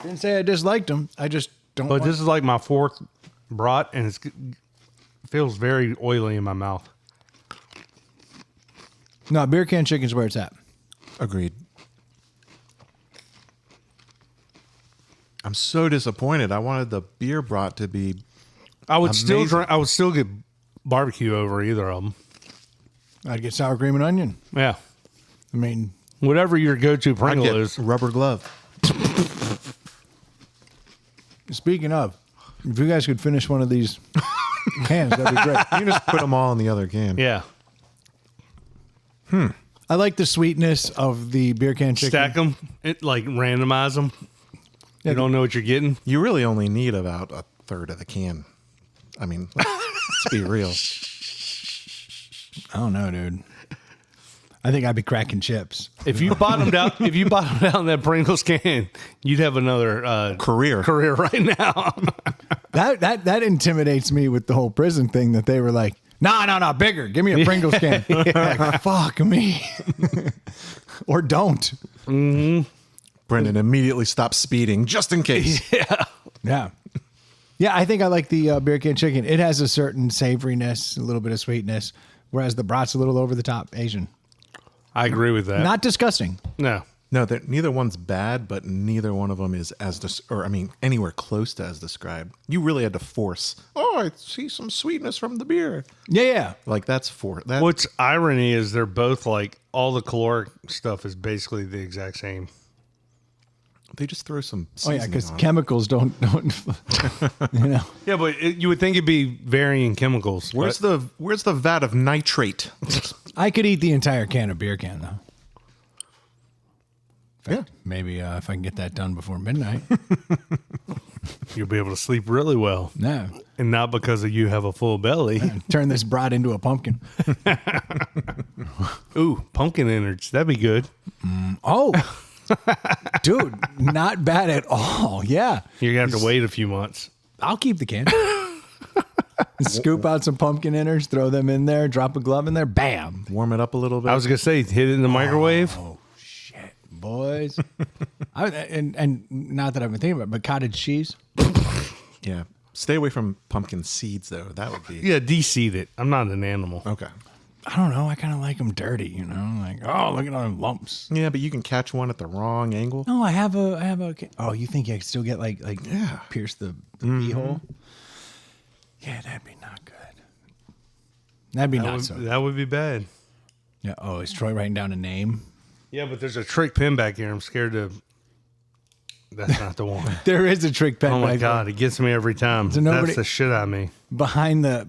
Didn't say I disliked them. I just don't. But want- this is like my fourth brat, and it feels very oily in my mouth. No, beer can chicken is where it's at. Agreed. I'm so disappointed. I wanted the beer brat to be. I would still Amazing. drink. I would still get barbecue over either of them. I'd get sour cream and onion. Yeah, I mean, whatever your go-to I'd Pringle get is. rubber glove. speaking of, if you guys could finish one of these cans, that'd be great. You can just put them all in the other can. Yeah, I like the sweetness of the beer can chicken. stack them, like randomize them. Yeah, You don't know what you're getting. You really only need about a third of the can. I mean, let's be real. I don't know, dude. I think I'd be cracking chips. If you bottomed out, that Pringles can, you'd have another Career. right now. That intimidates me with the whole prison thing that they were like, no, bigger. Give me a Pringles can. Like, fuck me. Or don't. Brendan immediately stops speeding just in case. Yeah. Yeah, I think I like the beer can chicken. It has a certain savoriness, a little bit of sweetness, whereas the brat's a little over the top Asian. I agree with that. Not disgusting. No. No, neither one's bad, but neither one of them is anywhere close to as described. You really had to force. Oh, I see some sweetness from the beer. Yeah. Like that's that. What's irony is they're both like all the caloric stuff is basically the exact same. They just throw some. Oh, yeah, seasoning because on it. chemicals don't, you know. Yeah, but you would think it'd be varying chemicals. Where's the vat of nitrate? I could eat the entire can of beer can, though. Yeah. Maybe if I can get that done before midnight. You'll be able to sleep really well. No. And not because of you have a full belly. Turn this brat into a pumpkin. Ooh, pumpkin innards. That'd be good. Oh, dude, not bad at all. Yeah. You're going to have to wait a few months. I'll keep the can. Scoop out some pumpkin innards, throw them in there, drop a glove in there, bam. Warm it up a little bit. I was gonna say, hit it in the microwave. Oh shit, boys! and not that I've been thinking about it, but cottage cheese. Yeah. Stay away from pumpkin seeds, though. That would be... Yeah, de-seed it. I'm not an animal. Okay. I don't know. I kind of like them dirty, you know. Like, oh, look at all the lumps. Yeah, but you can catch one at the wrong angle. No, I have a. Oh, you think I could still get like pierce the pee hole? Yeah, that'd be not good. That'd be not so. That would be bad. Yeah. Oh, is Troy writing down a name? Yeah, but there's a trick pin back here. I'm scared to. That's not the one. There is a trick pen. Oh my back god, it gets me every time. So nobody- That's the shit out of me. behind the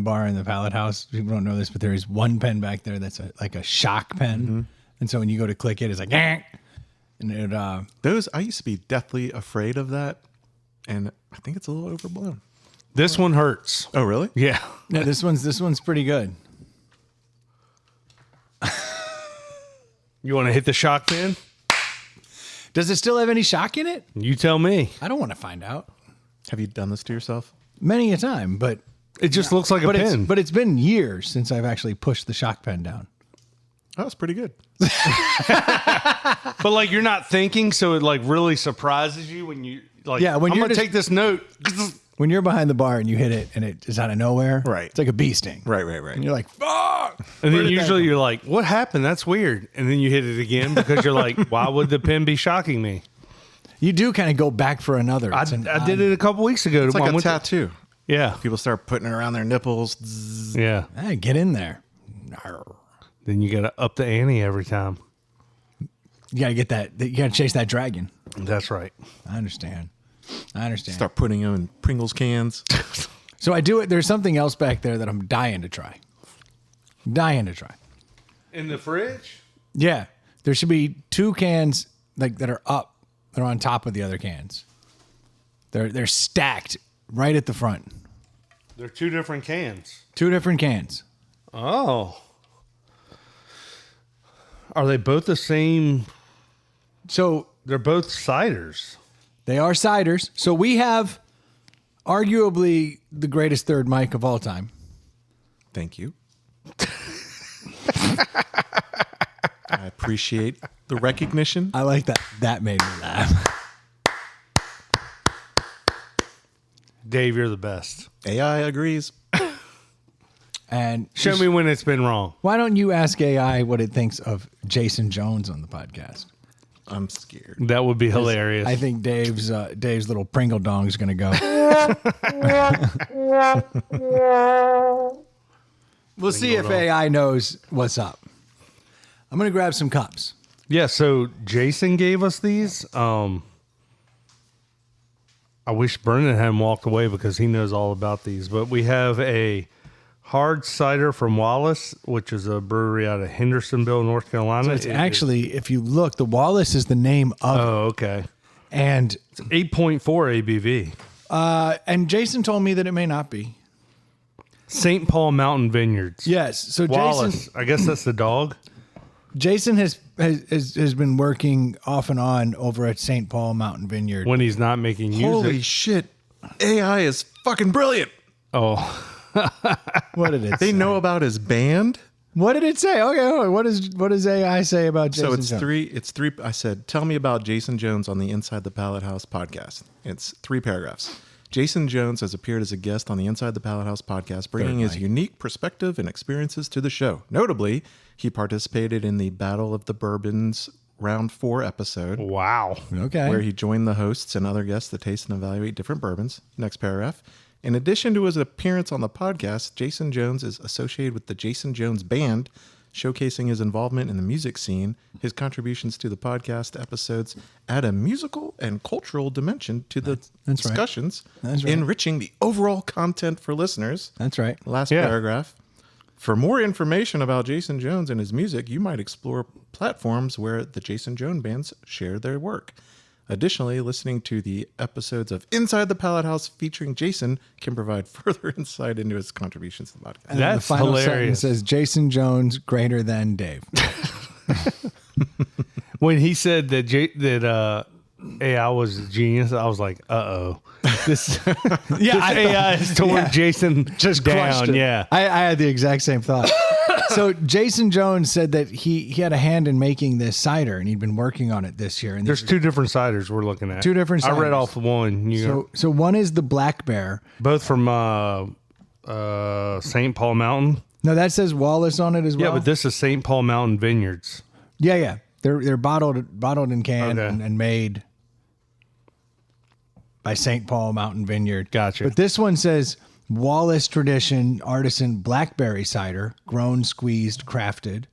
bar in the pallet house. People don't know this, but there is one pen back there that's like a shock pen, and so when you go to click it, it's like, and it. Those, I used to be deathly afraid of that, and I think it's a little overblown. This one hurts. Oh, really? Yeah. No, this one's pretty good. You want to hit the shock pin? Does it still have any shock in it? You tell me. I don't want to find out. Have you done this to yourself? Many a time, but It just looks like a pin. But it's been years since I've actually pushed the shock pen down. Oh, it's pretty good. But like you're not thinking, so it like really surprises you when you like. Yeah, when I'm you're gonna just- take this note. When you're behind the bar and you hit it and it is out of nowhere, Right. It's like a bee sting. Right. And you're like, fuck. And Where then did that usually come you're like, "What happened? That's weird." And then you hit it again because you're like, "Why would the pin be shocking me?" You do kind of go back for another. I did it a couple weeks ago. It's like I a went to- tattoo. Yeah, People start putting it around their nipples. Zzz. yeah. Hey, get in there. Then you gotta up the ante every time. You gotta get that. You gotta chase that dragon. That's right. I understand. Start putting them in Pringles cans. So I do it. There's something else back there that I'm dying to try. In the fridge. Yeah, there should be 2 cans like that are up. They're on top of the other cans. They're stacked right at the front. They're 2 different cans. 2 different cans. Oh. Are they both the same? So They're both ciders. they are ciders. So we have arguably the greatest third mic of all time. Thank you. I appreciate the recognition. I like that. That made me laugh. Dave, you're the best. AI agrees. And Show me when it's been wrong. why don't you ask AI what it thinks of Jason Jones on the podcast? I'm scared. That would be hilarious. I think Dave's little Pringle dong is going to go. We'll see if AI knows what's up. I'm going to grab some cups. Yeah, so Jason gave us these. I wish Brendan hadn't walked away because he knows all about these. But we have a hard cider from Wallace, which is a brewery out of Hendersonville, North Carolina. It's actually, if you look, the Wallace is the name of it. Oh, okay. And It's 8.4 ABV. and Jason told me that it may not be. St. Paul Mountain Vineyards. Yes. So Wallace. I guess that's the dog. Jason has been working off and on over at St. Paul Mountain Vineyard. When he's not making music. Holy shit. AI is fucking brilliant. Oh, What did it They say? know about his band. What did it say? Okay, hold on. What does AI say about Jason So it's Jones? three. I said, tell me about Jason Jones on the Inside the Pallet House podcast. It's 3 paragraphs. Jason Jones has appeared as a guest on the Inside the Pallet House podcast, bringing his unique perspective and experiences to the show. Notably, he participated in the Battle of the Bourbons Round 4 episode, wow. Okay. where he joined the hosts and other guests to taste and evaluate different bourbons. Next paragraph. In addition to his appearance on the podcast, Jason Jones is associated with the Jason Jones Band, showcasing his involvement in the music scene. His contributions to the podcast episodes add a musical and cultural dimension to the That's right. discussions, That's right. enriching the overall content for listeners. That's right. Last Yeah. paragraph. For more information about Jason Jones and his music, you might explore platforms where the Jason Jones bands share their work. Additionally, listening to the episodes of Inside the Pallet House featuring Jason can provide further insight into his contributions to the podcast. And then That's the final hilarious. sentence says Jason Jones greater than Dave. When he said that AI was a genius, I was like, uh-oh. This, Yeah, this AI is toward Jason just crushed down. it. Yeah. I had the exact same thought. So Jason Jones said that he had a hand in making this cider, and he'd been working on it this year. And There's two different ciders we're looking at. Two different I read ciders. off one. So one is the Black Bear. Both from St. Paul Mountain. No, that says Wallace on it as well. Yeah, but this is St. Paul Mountain Vineyards. Yeah. They're bottled and canned Okay. and made by St. Paul Mountain Vineyard. Gotcha. But this one says Wallace Tradition Artisan Blackberry Cider, grown, squeezed, crafted.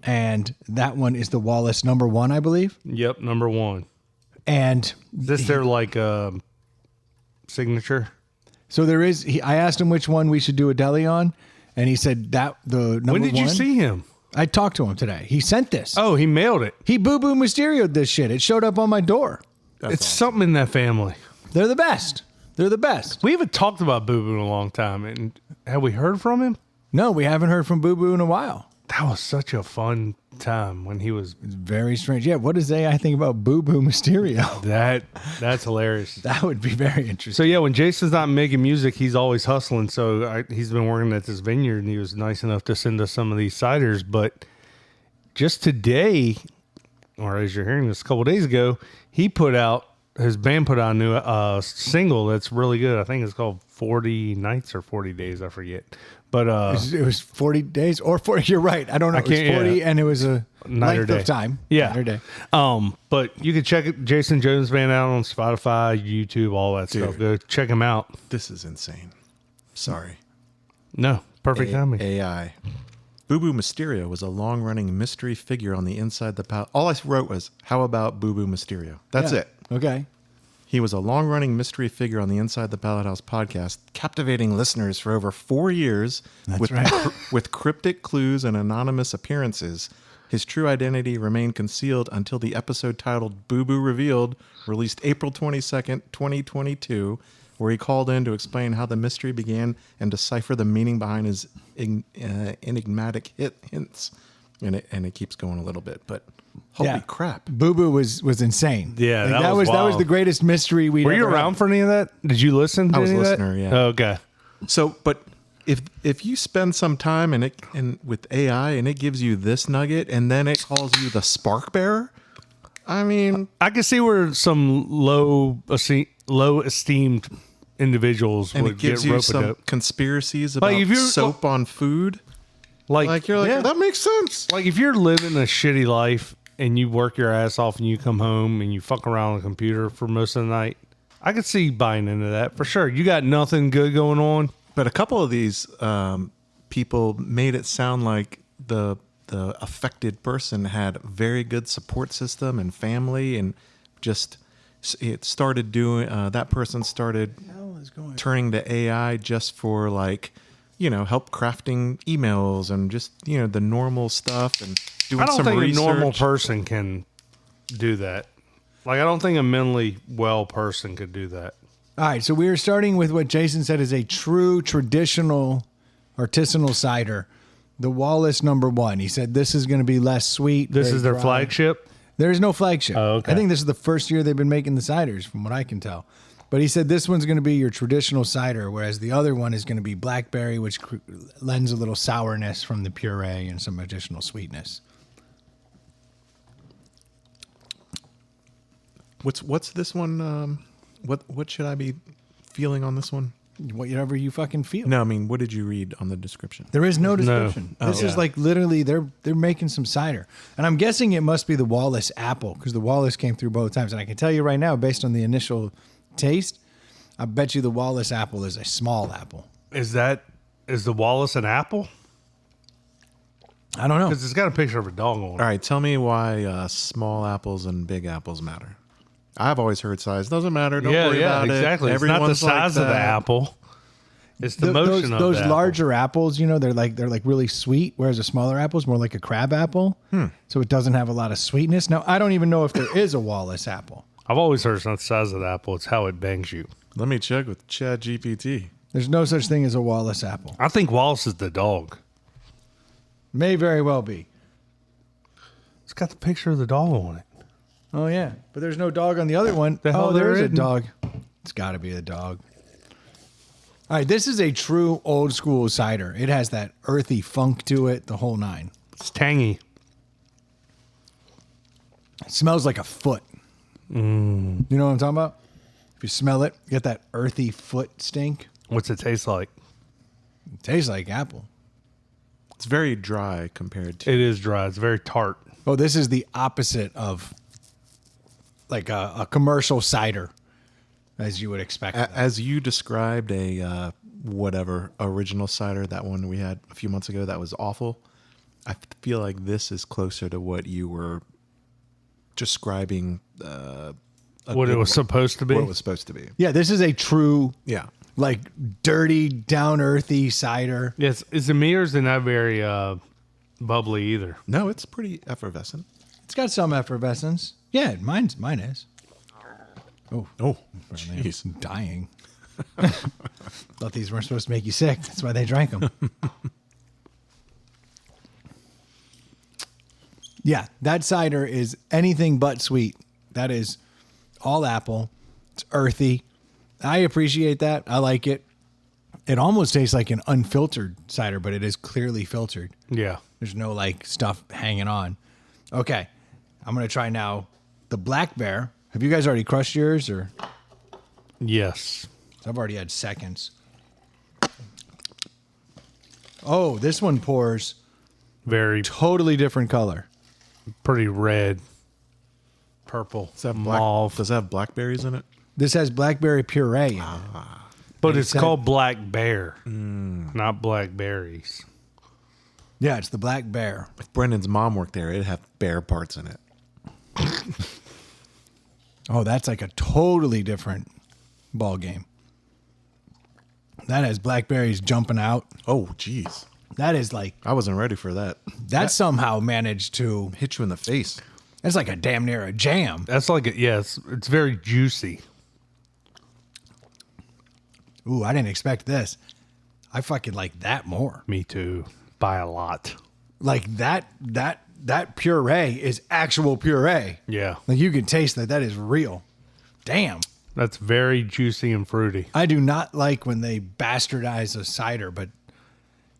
And that one is the Wallace #1, I believe. Yep, number one. And Is this their like signature? so there is, I asked him which one we should do a deli on, and he said that the number When did you one- see him? I talked to him today. He sent this. Oh, he mailed it. He boo-boo Mysterio'd this shit. It showed up on my door. It's something in that family. They're the best. They're the best. We haven't talked about Boo Boo in a long time. And have we heard from him? No, we haven't heard from Boo Boo in a while. That was such a fun time when he was It's very strange. Yeah, what does AI think about Boo Boo Mysterio? that's hilarious. That would be very interesting. So yeah, when Jason's not making music, he's always hustling. So he's been working at this vineyard, and he was nice enough to send us some of these ciders. But just today, or as you're hearing this, a couple days ago, his band put out a new single that's really good. I think it's called 40 Nights or 40 Days. I forget. But it was 40 days or 40. You're right. I don't know. It was 40 and it was a night or length day of time. Yeah. Night or day. But you can check it, Jason Jones Band out on Spotify, YouTube, all that stuff. Go check him out. This is insane. Sorry. No, perfect timing. AI. Boo Boo Mysterio was a long-running mystery figure on the inside the palette. All I wrote was, how about Boo Boo Mysterio? That's Yeah. it. Okay. He was a long-running mystery figure on the Inside the Pallet House podcast, captivating listeners for over 4 years with, with cryptic clues and anonymous appearances. His true identity remained concealed until the episode titled Boo Boo Revealed, released April 22nd, 2022, where he called in to explain how the mystery began and decipher the meaning behind his enigmatic hints. And it keeps going a little bit, but holy crap. Boo Boo was insane. Yeah, Like, that was that was wild. the greatest mystery we Were you around for any of that? Did you listen to I was any a of that? listener, yeah. Oh, okay. So, but if you spend some time and with AI and it gives you this nugget and then it calls you the spark bearer, I mean, I can see where some low esteemed individuals and would it gives get you rope some dope. conspiracies about if you're- soap on food. Like you're like, yeah. that makes sense. Like if you're living a shitty life and you work your ass off and you come home and you fuck around on the computer for most of the night, I could see buying into that for sure. You got nothing good going on. But a couple of these people made it sound like the affected person had a very good support system and family, and just it started doing. That person started turning to AI just for help crafting emails and just the normal stuff and doing I don't some think research. a normal person can do that. Like I don't think a mentally well person could do that. All right, so we are starting with what Jason said is a true traditional artisanal cider, the Wallace #1. He said this is going to be less sweet. This very is their dry. flagship. There is no flagship. Oh, okay. I think this is the first year they've been making the ciders, from what I can tell. But he said this one's going to be your traditional cider, whereas the other one is going to be blackberry, which lends a little sourness from the puree and some additional sweetness. What's this one? What should I be feeling on this one? Whatever you fucking feel. No, I mean, what did you read on the description? There is no description. No. This is like literally they're making some cider. And I'm guessing it must be the Wallace apple because the Wallace came through both times. And I can tell you right now, based on the initial taste, I bet you the Wallace apple is a small apple. Is the Wallace an apple? I don't know. Because it's got a picture of a dog on it. All right, tell me why small apples and big apples matter. I've always heard size doesn't matter. Don't worry about exactly. it. It's not the Everyone's like size of the that. apple. It's the motion of those the larger apples, they're like really sweet, whereas a smaller apple is more like a crab apple. So it doesn't have a lot of sweetness. Now, I don't even know if there is a Wallace apple. I've always heard it's not the size of the apple. It's how it bangs you. Let me check with Chat GPT. There's no such thing as a Wallace apple. I think Wallace is the dog. May very well be. It's got the picture of the dog on it. Oh, yeah. But there's no dog on the other one. The hell Oh, there there is a isn't. dog. It's got to be a dog. All right, this is a true old school cider. It has that earthy funk to it, the whole nine. It's tangy. It smells like a foot. You know what I'm talking about? If you smell it, you get that earthy foot stink. What's it taste like? It tastes like apple. It's very dry compared to. It is dry. It's very tart. Oh, this is the opposite of like a commercial cider, as you would expect. As you described a whatever original cider, that one we had a few months ago that was awful. I feel like this is closer to what you were describing. What it was supposed to be. What it was supposed to be. Yeah, this is a true, Yeah. like dirty, down earthy cider. Yes. Is it me or is it not very bubbly either? No, it's pretty effervescent. It's got some effervescence. Yeah, mine is. Oh, Jeez. I'm dying. Thought these weren't supposed to make you sick. That's why they drank them. Yeah, that cider is anything but sweet. That is all apple. It's earthy. I appreciate that. I like it. It almost tastes like an unfiltered cider, but it is clearly filtered. Yeah. There's no like stuff hanging on. Okay, I'm going to try now the Black Bear. Have you guys already crushed yours or? Yes. I've already had seconds. Oh, this one pours Very totally different color. pretty red. Purple. Does that have mauve. does it have blackberries in it? This has blackberry puree in it. But it's said- called Black Bear, not blackberries. Yeah, it's the Black Bear. If Brendan's mom worked there, it'd have bear parts in it. Oh, that's like a totally different ball game. That has blackberries jumping out. Oh, jeez. That is like, I wasn't ready for that. that somehow managed to, Hit you in the face. that's like a damn near a jam. That's like it's very juicy. Ooh, I didn't expect this. I fucking like that more. Me too. By a lot. Like that puree is actual puree. Yeah. Like you can taste that. That is real. Damn. That's very juicy and fruity. I do not like when they bastardize a cider, but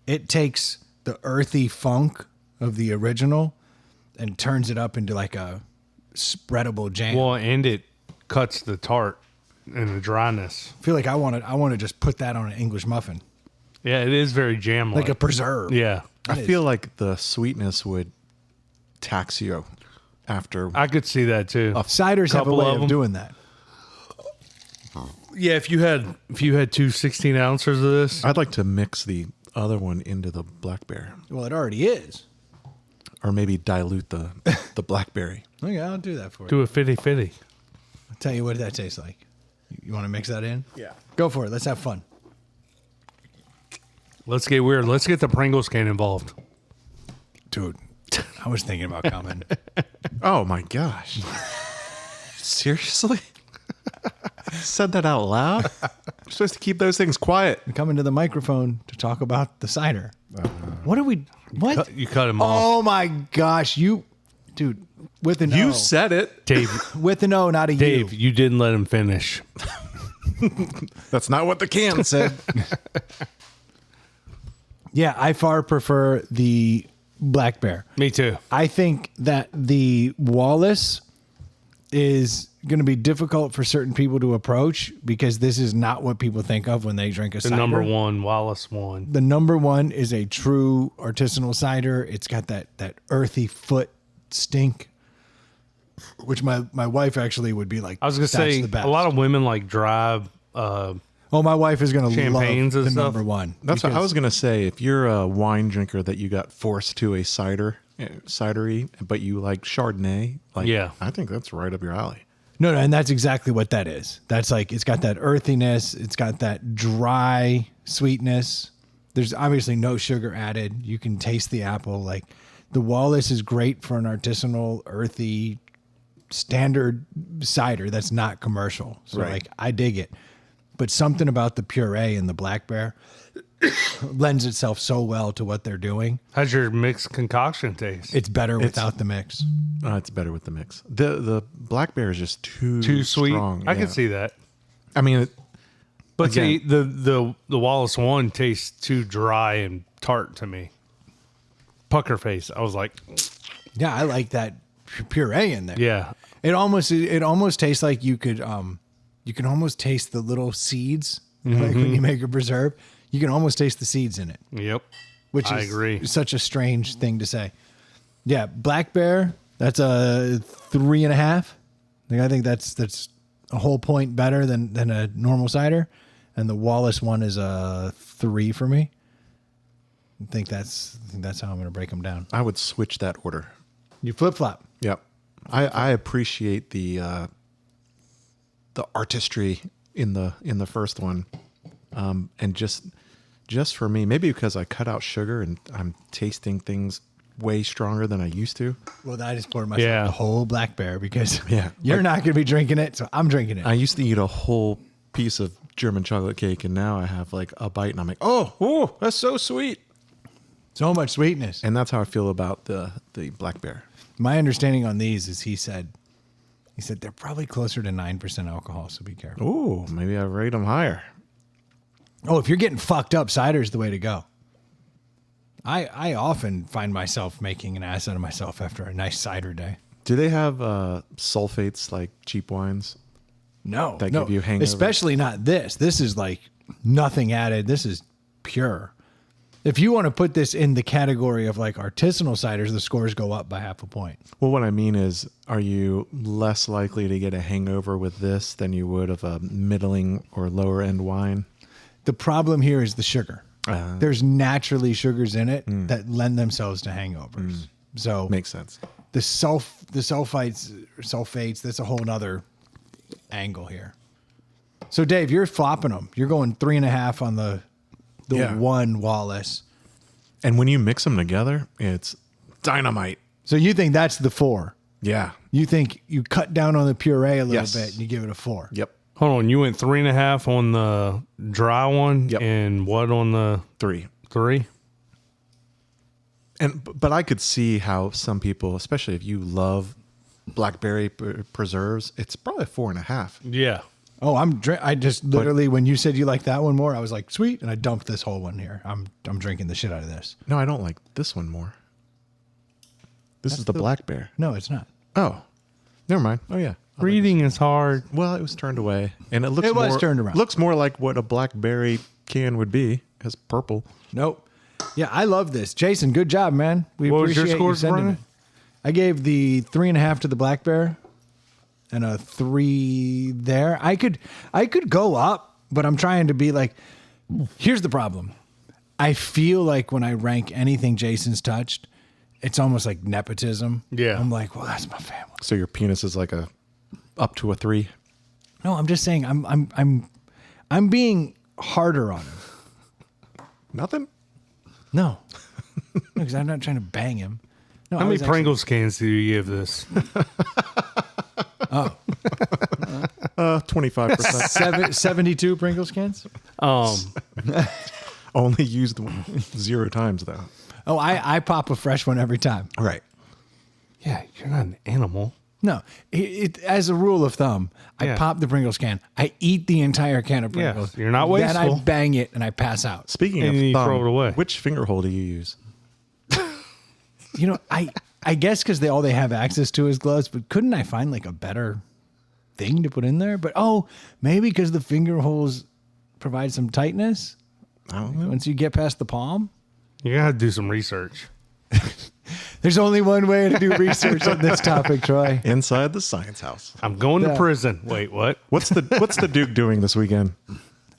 it takes the earthy funk of the original and turns it up into like a spreadable jam. Well, and it cuts the tart and the dryness. I feel like I want to just put that on an English muffin, Yeah, it is very jam-like. like a preserve. Yeah. I feel like the sweetness would tax you after. I could see that too. Ciders have a Couple way of of them. doing that. Yeah, if you had two 16 ounces of this, I'd like to mix the other one into the blackberry, Well, it already is. or maybe dilute the blackberry. Okay, I'll do that for you. do a 50-50. I'll tell you what that tastes like. You want to mix that in? Yeah. Go for it. Let's have fun. Let's get weird. Let's get the Pringles can involved. Dude, I was thinking about coming. Oh my gosh! Seriously? Said that out loud? We're supposed to keep those things quiet. Coming to the microphone to talk about the cider. What are we? What? You cut him off. Oh my gosh, dude, with an You O. said it. Dave, With an O, not a Dave, U. you didn't let him finish. That's not what the can said. Yeah, I far prefer the Black Bear. Me too. I think that the Wallace is going to be difficult for certain people to approach because this is not what people think of when they drink a The cider. number one, Wallace one. The number one is a true artisanal cider. It's got that earthy foot stink, which my wife actually would be like, I was gonna "That's say the best." a lot of women like dry. Oh, my wife is going to love champagnes and the stuff. number one. That's what I because- was gonna say. If you're a wine drinker that you got forced to a cidery, but you like Chardonnay, like Yeah. I think that's right up your alley. No, and that's exactly what that is. That's like, it's got that earthiness. It's got that dry sweetness. There's obviously no sugar added. You can taste the apple. Like the Wallace is great for an artisanal, earthy, standard cider that's not commercial. So Right. like, I dig it. But something about the puree and the Black Bear, lends itself so well to what they're doing. How's your mixed concoction taste? It's better without the mix. It's better with the mix. The black bear is just too sweet. strong. I can see that. I mean, But again- see, the Wallace one tastes too dry and tart to me. Pucker face. I was like, Yeah, I like that puree in there. yeah. It almost tastes like you can almost taste the little seeds, like when you make a preserve. You can almost taste the seeds in it, Yep. which I is agree. such a strange thing to say. Yeah, black bear, that's a 3.5. I think that's a whole point better than a normal cider, and the Wallace one is a 3 for me. I think that's how I'm going to break them down. I would switch that order. You flip flop. Yep. I appreciate the artistry in the first one, and just for me, maybe because I cut out sugar and I'm tasting things way stronger than I used to. Well, I just poured myself the whole black bear because Yeah. you're not going to be drinking it, so I'm drinking it. I used to eat a whole piece of German chocolate cake, and now I have like a bite, and I'm like, oh, that's so sweet. So much sweetness. And that's how I feel about the black bear. My understanding on these is he said they're probably closer to 9% alcohol, so be careful. Ooh, maybe I rate them higher. Oh, if you're getting fucked up, cider's the way to go. I often find myself making an ass out of myself after a nice cider day. Do they have sulfates like cheap wines? No, That no, give you hangover? especially not this. This is like nothing added. This is pure. If you want to put this in the category of like artisanal ciders, the scores go up by 0.5 point. Well, what I mean is, are you less likely to get a hangover with this than you would of a middling or lower end wine? The problem here is the sugar. Uh-huh. There's naturally sugars in it that lend themselves to hangovers. So Makes sense. the sulfates, that's a whole nother angle here. So Dave, you're flopping them. You're going 3.5 on the one Wallace. And when you mix them together, it's dynamite. So you think that's the 4? Yeah. You think you cut down on the puree a little Yes. bit and you give it a 4? Yep. Hold on. You went 3.5 on the dry one, Yep. and what on the 3. 3? But I could see how some people, especially if you love blackberry preserves, it's probably a 4.5. Yeah. Oh, I just literally when you said you like that one more, I was like, sweet, and I dumped this whole one here. I'm drinking the shit out of this. No, I don't like this one more. This is the black bear. No, it's not. Oh, never mind. Oh yeah. Reading is hard. Well, it was turned away, and it looks was more, turned around. Looks more like what a blackberry can would be. It's purple. Nope. Yeah, I love this. Jason, good job, man. We What was your appreciate you scores, sending Brian? it. I gave the 3.5 to the black bear and a 3 there. I could go up, but I'm trying to be like, here's the problem. I feel like when I rank anything Jason's touched, it's almost like nepotism. Yeah. I'm like, well, that's my family. So your penis is like up to a 3. No, I'm just saying I'm being harder on him. Nothing. No. Because I'm not trying to bang him. No, How I many was actually- Pringles cans do you give this? 25%. 72 Pringles cans? Only used 0 times though. Oh, I pop a fresh one every time. Right. Yeah, you're not an animal. No, as a rule of thumb, I Yeah. pop the Pringles can. I eat the entire can of Yeah, Pringles. you're not Then I wasteful. bang it and I pass out. Speaking And of then you thumb, throw it away. which finger hole do you use? You know, I guess because all they have access to is gloves, but couldn't I find like a better thing to put in there? But maybe because the finger holes provide some tightness I don't know. once you get past the palm. You gotta do some research. There's only one way to do research on this topic, Troy. Inside the science house. I'm going Yeah. to prison. Wait, what? What's the Duke doing this weekend?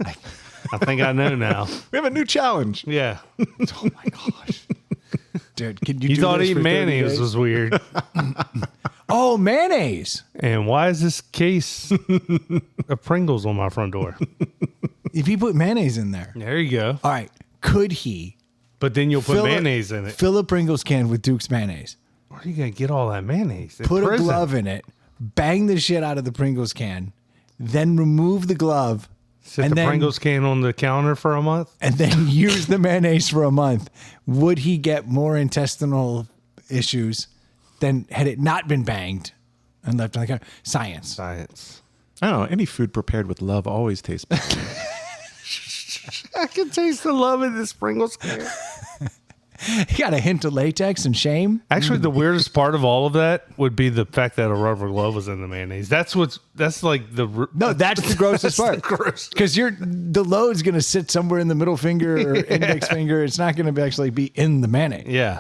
I think I know now. We have a new challenge. Yeah. Oh my gosh. Dude, can you You do thought this eating for 30 mayonnaise days? was weird. Oh, mayonnaise. And why is this case of Pringles on my front door? If he put mayonnaise in there. There you go. All right. Could he But then you'll put fill mayonnaise in it. Fill a Pringles can with Duke's mayonnaise. Where are you going to get all that mayonnaise? In Put a prison. glove in it. Bang the shit out of the Pringles can. Then remove the glove. Sit and the then, Pringles can on the counter for a month. and then use the mayonnaise for a month, would he get more intestinal issues than had it not been banged and left on the counter? Science. I don't know. Any food prepared with love always tastes better. I can taste the love in this Pringles can. You got a hint of latex and shame. Actually, the weirdest part of all of that would be the fact that a rubber glove was in the mayonnaise. That's like the No, that's the grossest part. gross. Because the load's going to sit somewhere in the middle finger or index finger. It's not going to actually be in the mayonnaise. Yeah.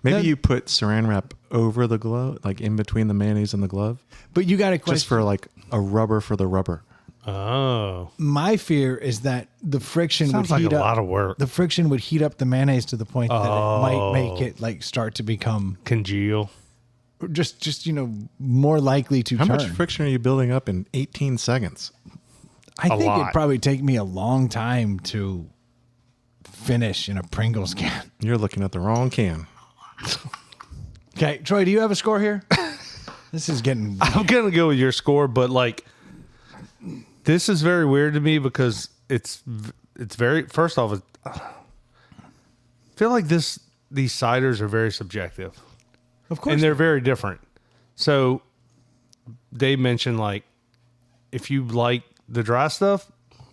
Maybe you put saran wrap over the glove, like in between the mayonnaise and the glove, But you got a question. just for like a rubber for the rubber. Oh. My fear is that the friction Sounds would like heat a up. lot of work. The friction would heat up the mayonnaise to the point that it might make it like start to become Congeal. just more likely to How turn. much friction are you building up in 18 seconds? I think lot. it'd probably take me a long time to finish in a Pringles can. You're looking at the wrong can. Okay, Troy, do you have a score here? This is getting. I'm going to go with your score, but like, this is very weird to me because it's very, first off, I feel like these ciders are very subjective. Of course, And they're very different. So they mentioned like, if you like the dry stuff,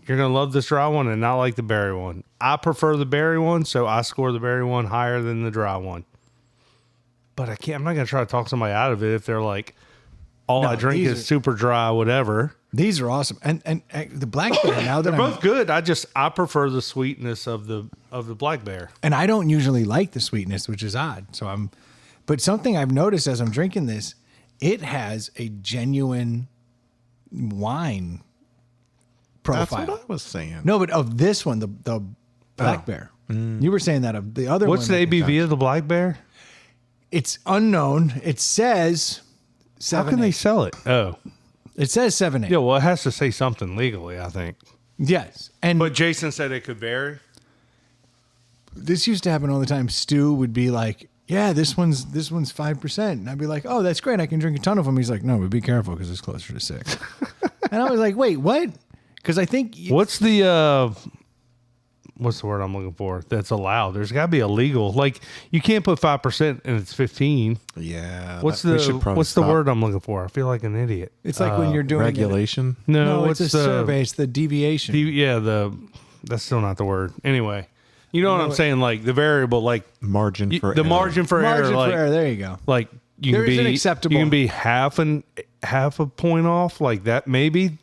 you're going to love this dry one and not like the berry one. I prefer the berry one, so I score the berry one higher than the dry one. But I'm not going to try to talk somebody out of it if they're like, all No, I drink these is are- super dry, whatever. these are awesome, and the blackberry now that They're both good. I prefer the sweetness of the black bear. and I don't usually like the sweetness, which is odd. But something I've noticed as I'm drinking this, it has a genuine wine profile. That's what I was saying. No, but of this one, the black bear. You were saying that of the other What's one. the ABV of the black bear? It's unknown. It says How can they 7.8. sell it? Oh, It says 7.8. yeah. Well, it has to say something legally, I think. Yes, and But Jason said it could vary. this used to happen all the time. Stu would be like, "Yeah, this one's 5%," and I'd be like, "Oh, that's great. I can drink a ton of them." He's like, "No, but be careful because it's closer to 6." And I was like, "Wait, what?" Because I think What's the word I'm looking for that's allowed? There's got to be a legal. Like you can't put 5% and it's 15. Yeah. What's we should probably the stop. word I'm looking for? I feel like an idiot. it's like when you're doing Regulation? No, No, what's it's a survey. It's the deviation. that's still not the word. Anyway, you know what I'm saying? Like the variable, like Margin for the error. margin for Margin error. for Like, error. There you go. like you can There's be an acceptable- You can be half a point off, like that maybe.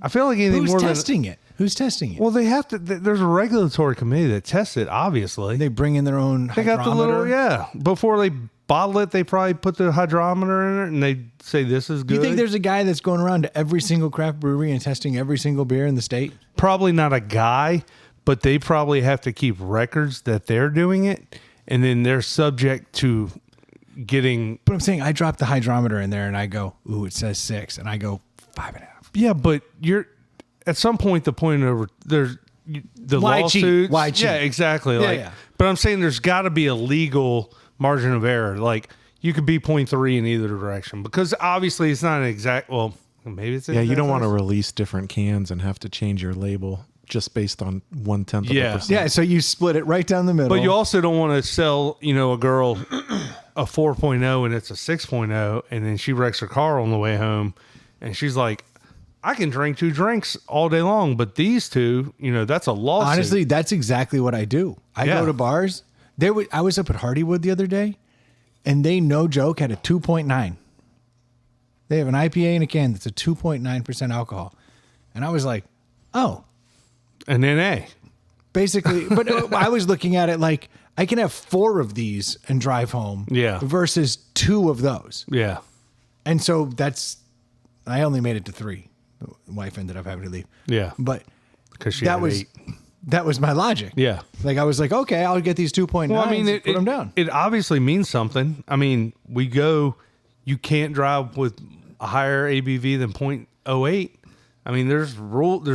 I feel like anything Who's more testing it? Who's testing it? Well, they have to. There's a regulatory committee that tests it. Obviously, They bring in their own they got the little hydrometer. Before they bottle it, they probably put the hydrometer in it, and they say this is Do good. you think there's a guy that's going around to every single craft brewery and testing every single beer in the state? Probably not a guy, but they probably have to keep records that they're doing it, and then they're subject to getting. But I'm saying I drop the hydrometer in there and I go, "Ooh, it says 6," and I go 5.5. Yeah, but you're at some point the point over there's the Why cheat? lawsuits. Why cheat? Yeah, exactly. Yeah, Like, yeah. but I'm saying there's got to be a legal margin of error. Like you could be 0.3 in either direction because obviously it's not an exact. Well, maybe it's. Yeah, you don't want to release different cans and have to change your label just based on 1/10 of Yeah. a percent. Yeah, so you split it right down the middle. But you also don't want to sell, a girl a 4.0 and it's a 6.0, and then she wrecks her car on the way home, and she's like, I can drink 2 drinks all day long, but these two, that's a lawsuit. Honestly, that's exactly what I do. I Yeah. go to bars. I was up at Hardywood the other day, and they, no joke, had a 2.9. They have an IPA in a can that's a 2.9% alcohol. And I was like, oh, an NA. basically. But I was looking at it like, I can have 4 of these and drive home Yeah. versus 2 of those. Yeah. And so I only made it to 3. The wife ended up having to leave. Yeah. But Because she that had was 8. that was my logic. Yeah. Like I was like, okay, I'll get these 2.9s. Well, I mean, put them down. It obviously means something. I mean, you can't drive with a higher ABV than 0.08. I mean, there's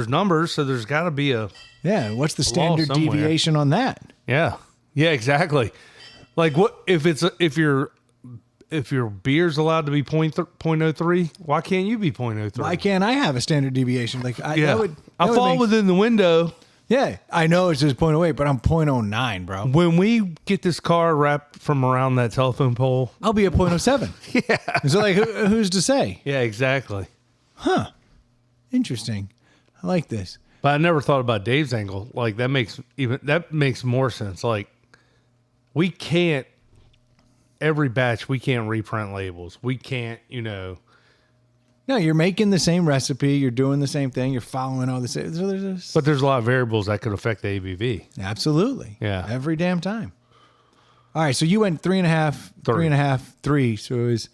numbers, so there's got to be a. Yeah. What's the law standard somewhere. deviation on that? Yeah. Yeah, exactly. Like what if you're if your beer's allowed to be 0.03, why can't you be 0.03? Why can't I have a standard deviation? Like, Yeah, I fall within the window. Yeah, I know it's just 0.08, but I'm 0.09, bro. When we get this car wrapped from around that telephone pole, I'll be at 0.07. Yeah. So, like, who's to say? yeah, exactly. Interesting. I like this. But I never thought about Dave's angle. Like that makes more sense. Like we can't every batch we can't reprint labels. We can't, No, you're making the same recipe. You're doing the same thing. You're following all the same. So But there's a lot of variables that could affect the ABV. absolutely. Yeah. Every damn time. All right. So you went 3.5, 3.5, 3. So it was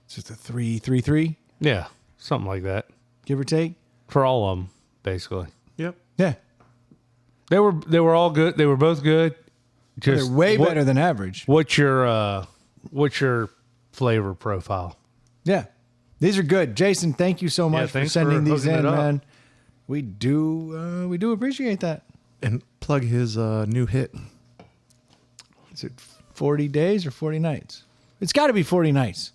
just a 3.33, Yeah, something like that give or take. for all of them, basically. Yep. Yeah. They were all good. They were both good. They're way better than average. What's your flavor profile? Yeah. These are good. Jason, thank you so much for thanks sending for these hooking in, it up. man. We do appreciate that. And plug his new hit. Is it 40 days or 40 nights? It's got to be 40 nights.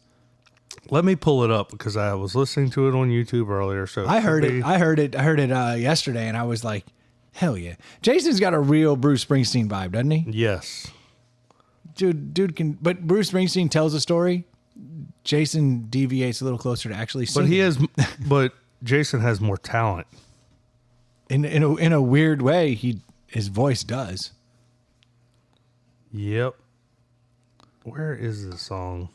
Let me pull it up because I was listening to it on YouTube earlier. So I heard it yesterday, and I was like, hell yeah. Jason's got a real Bruce Springsteen vibe, doesn't he? Yes. Dude can, but Bruce Springsteen tells a story. Jason deviates a little closer to actually singing. But Jason has more talent. In a weird way, his voice does. Yep. Where is the song?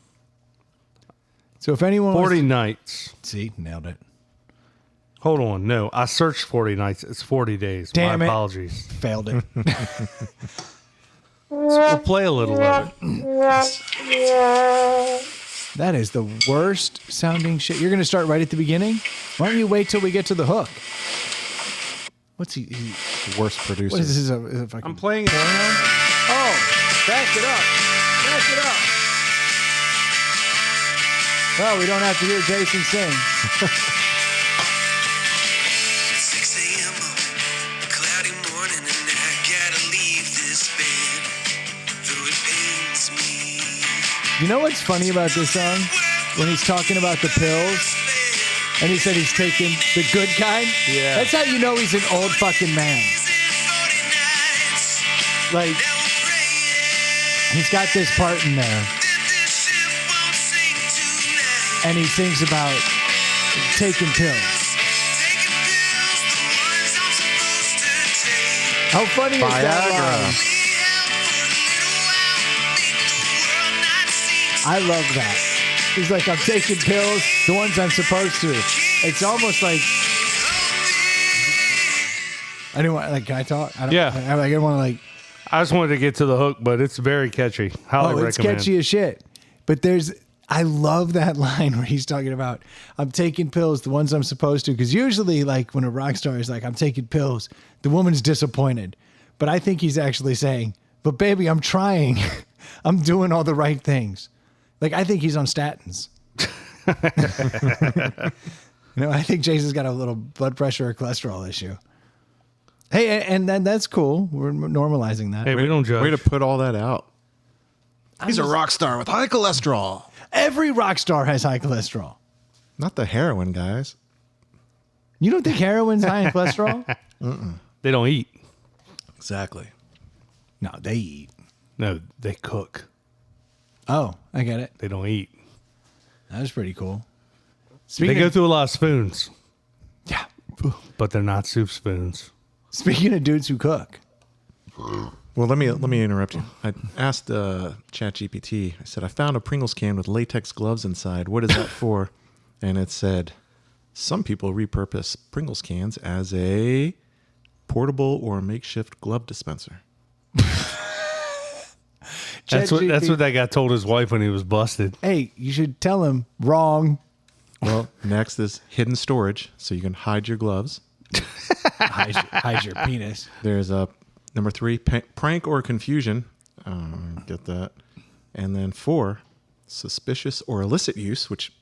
So if anyone 40 Nights. see, nailed it. Hold on. No, I searched 40 nights. It's 40 days. Damn My it. apologies. Failed it. We'll play a little of it. That is the worst sounding shit. You're going to start right at the beginning? Why don't you wait till we get to the hook? What's he Worst producer. what is this? Is a fucking I'm playing it. Oh, back it up. Back it up. Well, we don't have to hear Jason sing. 6 a.m. a cloudy morning and I gotta leave this bed, though it pains me. You know what's funny about this song? When he's talking about the pills and he said he's taking the good kind? Yeah. That's how you know he's an old fucking man. Like, he's got this part in there and he sings about taking pills. How funny is that line? I love that. He's like, I'm taking pills, the ones I'm supposed to. It's almost like I didn't want, like, can I talk? I don't, Yeah. I didn't want to, like, I just wanted to get to the hook, but it's very catchy. Highly recommend. it's catchy as shit. But I love that line where he's talking about, I'm taking pills, the ones I'm supposed to. Because usually, like, when a rock star is like, I'm taking pills, the woman's disappointed. But I think he's actually saying, but baby, I'm trying. I'm doing all the right things. Like, I think he's on statins. I think Jason's got a little blood pressure or cholesterol issue. Hey, and then that's cool. We're normalizing that. Hey, we don't judge. Way to put all that out. He's a rock star with high cholesterol. Every rock star has high cholesterol. Not the heroin guys. You don't think heroin's high in cholesterol? They don't eat. Exactly. No, they eat. No, they cook. Oh, I get it. They don't eat. That was pretty cool. They go through a lot of spoons, Yeah. but they're not soup spoons. Speaking of dudes who cook, Well, let me interrupt you. I asked ChatGPT. I said I found a Pringles can with latex gloves inside. What is that for? And it said some people repurpose Pringles cans as a portable or makeshift glove dispenser. That's what that guy told his wife when he was busted. Hey, you should tell him wrong. Well, next is hidden storage, so you can hide your gloves. Hide your penis. There's a number 3, prank or confusion. Get that. And then 4, suspicious or illicit use, which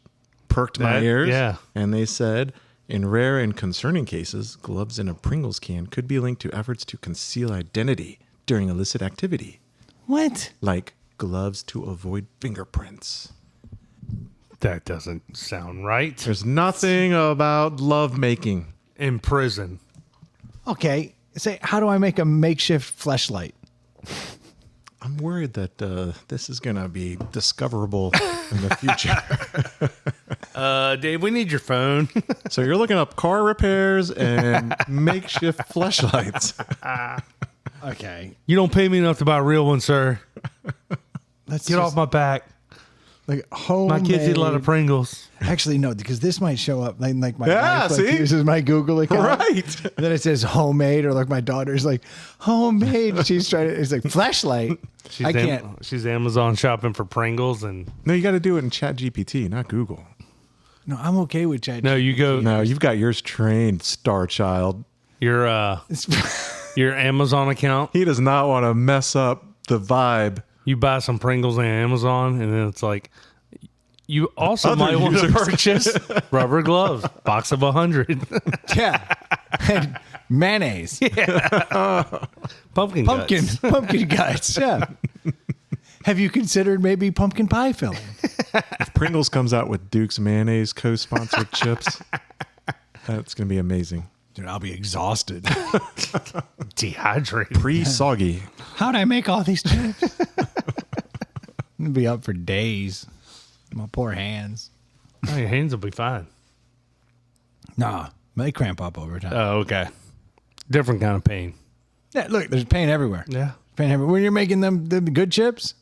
perked my ears. Yeah. And they said, in rare and concerning cases, gloves in a Pringles can could be linked to efforts to conceal identity during illicit activity, What? like gloves to avoid fingerprints. That doesn't sound right. There's nothing about love making. In prison. Okay. Say, how do I make a makeshift fleshlight? I'm worried that this is going to be discoverable in the future. Dave, we need your phone. So you're looking up car repairs and makeshift fleshlights. Okay. You don't pay me enough to buy a real one, sir. Let's Get off my back. like homemade. My kids eat a lot of Pringles. Actually, no, because this might show up like my Yeah, wife like, see? uses my Google account. Right. And then it says homemade, or like my daughter's like homemade. She's trying to. It's like flashlight. I can't. She's Amazon shopping for Pringles, and No, you got to do it in ChatGPT, not Google. No, I'm okay with Chat. no, you go. No, you've got yours trained, Star Child. Your your Amazon account. He does not want to mess up the vibe. You buy some Pringles on Amazon, and then it's like, you also Other might want to users. purchase rubber gloves, box of 100, Yeah. And mayonnaise. pumpkin guts. Pumpkin guts. Yeah. Have you considered maybe pumpkin pie filling? If Pringles comes out with Duke's mayonnaise co-sponsored chips, that's going to be amazing. Dude, I'll be exhausted. Dehydrated. Pre-soggy. How'd I make all these chips? I'm gonna be up for days. My poor hands. Oh, your hands will be fine. Nah, they cramp up over time. Oh, okay. Different kind of pain. Yeah, look, there's pain everywhere. Yeah. Pain everywhere. When you're making them the good chips,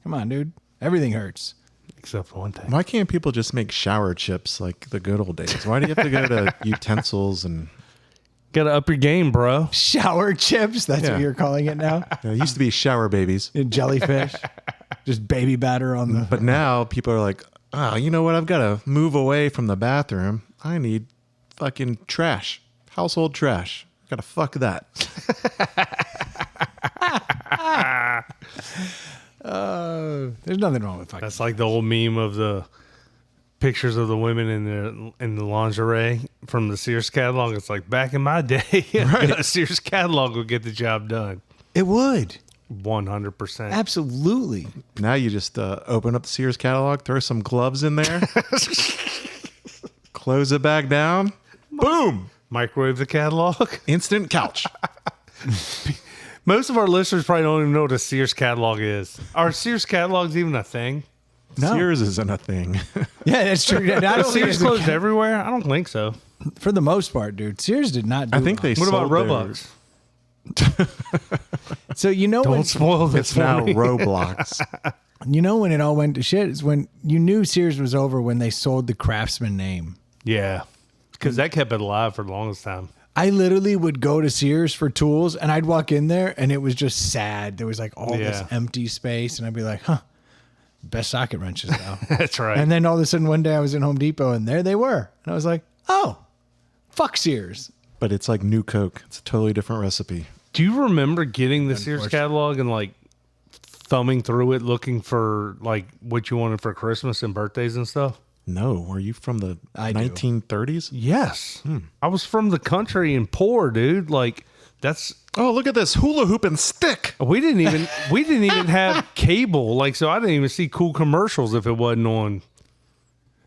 come on, dude. Everything hurts. Except for one thing. Why can't people just make shower chips like the good old days? Why do you have to go to utensils and... Got to up your game, bro. Shower chips. That's Yeah. what you're calling it now. It used to be shower babies, Jellyfish. Just baby batter on the. but now people are like, oh, you know what? I've got to move away from the bathroom. I need fucking trash, household trash. Got to fuck that. There's nothing wrong with fucking. That's like the old meme of the pictures of the women in the lingerie from the Sears catalog. It's like, back in my day, a Sears catalog would get the job done. It would. 100%. Absolutely. Now you just open up the Sears catalog, throw some gloves in there, close it back down. Boom! Microwave the catalog. Instant couch. Most of our listeners probably don't even know what a Sears catalog is. Are Sears catalogs even a thing? No. Sears isn't a thing. Yeah, that's true. I don't think Sears it's a- closed everywhere? I don't think so. for the most part, dude. Sears did not do I think well. they What about sold their- Robux? So you know when Don't spoil this It's for now me. Roblox. you know when it all went to shit is when you knew Sears was over when they sold the Craftsman name. Yeah. Because that kept it alive for the longest time. I literally would go to Sears for tools and I'd walk in there and it was just sad. There was like all this Yeah. empty space and I'd be like, huh, best socket wrenches though. That's right. And then all of a sudden one day I was in Home Depot and there they were. And I was like, oh, fuck Sears. But it's like new Coke. It's a totally different recipe. Do you remember getting the Sears catalog and like thumbing through it looking for like what you wanted for Christmas and birthdays and stuff? No, were you from the I do. 1930s? Yes. I was from the country and poor, dude. Like that's Oh, look at this hula hoop and stick. we didn't even have cable. Like so I didn't even see cool commercials if it wasn't on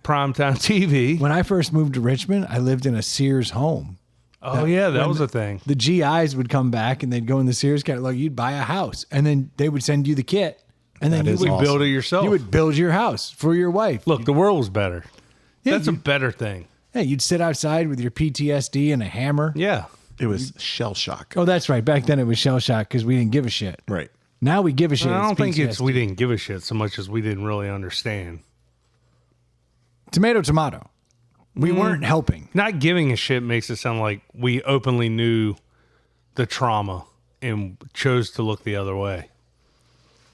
primetime TV. When I first moved to Richmond, I lived in a Sears home. Oh yeah, that was a thing. The GIs would come back and they'd go in the Sears catalog. You'd buy a house and then they would send you the kit. And then That you is would, awesome. Build it yourself. you would build your house for your wife. Look, the world was better. Yeah, That's a better thing. Hey, you'd sit outside with your PTSD and a hammer. Yeah. It was shell shock. Oh, that's right. Back then it was shell shock because we didn't give a shit. Right. Now we give a shit. I don't think it's PTSD. we didn't give a shit so much as we didn't really understand. Tomato. We weren't helping. Not giving a shit makes it sound like we openly knew the trauma and chose to look the other way.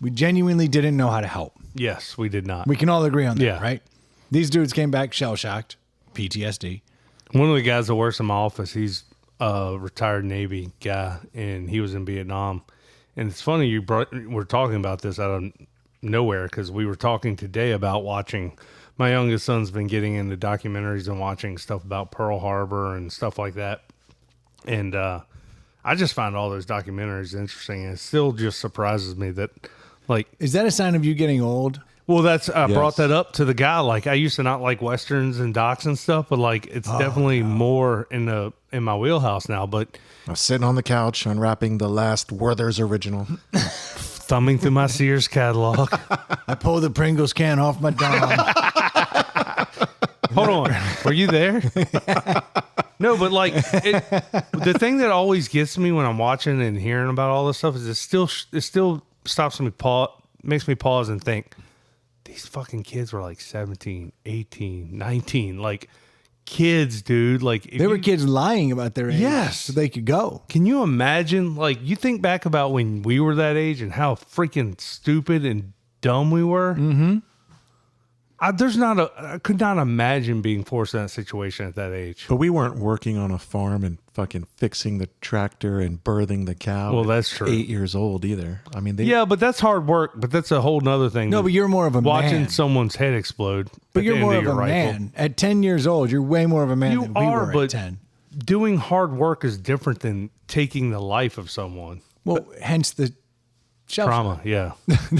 We genuinely didn't know how to help. Yes, we did not. We can all agree on that, Yeah. right? These dudes came back shell shocked, PTSD. One of the guys that works in my office, he's a retired Navy guy, and he was in Vietnam. And it's funny we're talking about this out of nowhere because we were talking today about watching. My youngest son's been getting into documentaries and watching stuff about Pearl Harbor and stuff like that. And I just find all those documentaries interesting. And it still just surprises me that Like, Is that a sign of you getting old? well, I Yes. brought that up to the guy. Like, I used to not like westerns and docs and stuff, but like, it's definitely more in my wheelhouse now. But I was sitting on the couch unwrapping the last Werther's original. thumbing through my Sears catalog. I pulled the Pringles can off my dong. Hold on, were you there? No, but like the thing that always gets me when I'm watching and hearing about all this stuff is it still stops me, makes me pause and think, these fucking kids were like 17, 18, 19, like kids, dude. Like if They were kids lying about their age Yes. so they could go. Can you imagine? Like, you think back about when we were that age and how freaking stupid and dumb we were. Mm-hmm. I could not imagine being forced in that situation at that age. But we weren't working on a farm and fucking fixing the tractor and birthing the cow. Well, at that's true. 8 years old either. I mean, Yeah, but that's hard work. But that's a whole nother thing. No, than but you're more of a watching man. someone's head explode. But at you're the more end of a your rifle. man. At 10 years old, you're way more of a man You than we are, were but at 10. doing hard work is different than taking the life of someone. Well, hence the shelf Trauma, yeah.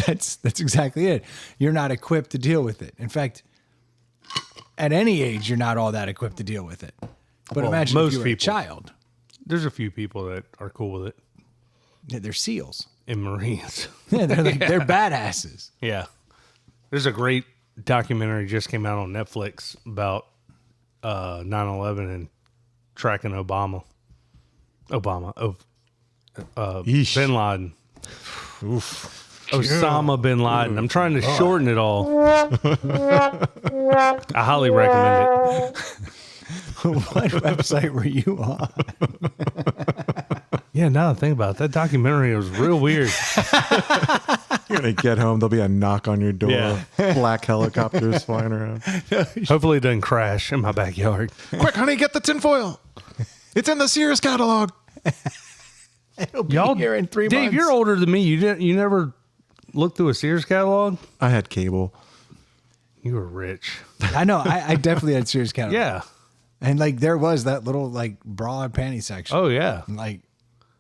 that's exactly it. You're not equipped to deal with it. In fact, at any age, you're not all that equipped to deal with it. But Well, imagine if most you were a people. child. There's a few people that are cool with it Yeah, they're SEALs. in Marines. Yeah, they're badasses. Yeah. There's a great documentary just came out on Netflix about 9/11 and tracking Obama. Yeesh. Bin Laden. Osama bin Laden. I'm trying to shorten it all. I highly recommend it. What website were you on? Yeah, now that I think about it, that documentary was real weird. you're going to get home. There'll be a knock on your door. Yeah. Black helicopters flying around. Hopefully it doesn't crash in my backyard. Quick, honey, get the tinfoil. It's in the Sears catalog. It'll be Y'all here in 3 Dave, months. you're older than me. You never looked through a Sears catalog? I had cable. You were rich. I know. I definitely had Sears catalog. Yeah. And like there was that little like broad panty section. Oh, yeah. And, like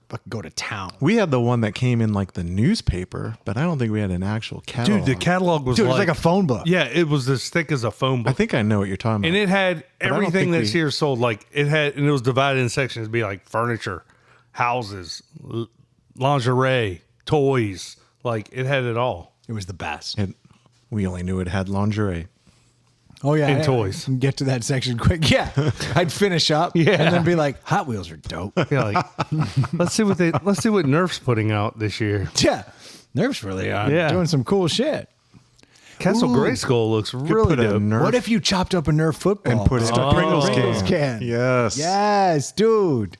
fucking go to town. We had the one that came in like the newspaper, but I don't think we had an actual catalog. Dude, the catalog was Dude, it was like a phone book. Yeah, it was as thick as a phone book. I think I know what you're talking about. And it had I don't everything think that we- Sears sold. Like and it was divided in sections. It'd be like furniture, houses, lingerie, toys. Like it had it all. It was the best. We only knew it had lingerie. Oh yeah, And toys. Get to that section quick. Yeah, I'd finish up. Yeah. and then be like, Hot Wheels are dope. Yeah, like let's see what Nerf's putting out this year. Yeah, Nerf's really Yeah. doing some cool shit. Castle Ooh. Grayskull looks really put a dope. Nerf What if you chopped up a Nerf football and put it in stuck a Pringles Pringles can? can? Yes. Yes, dude.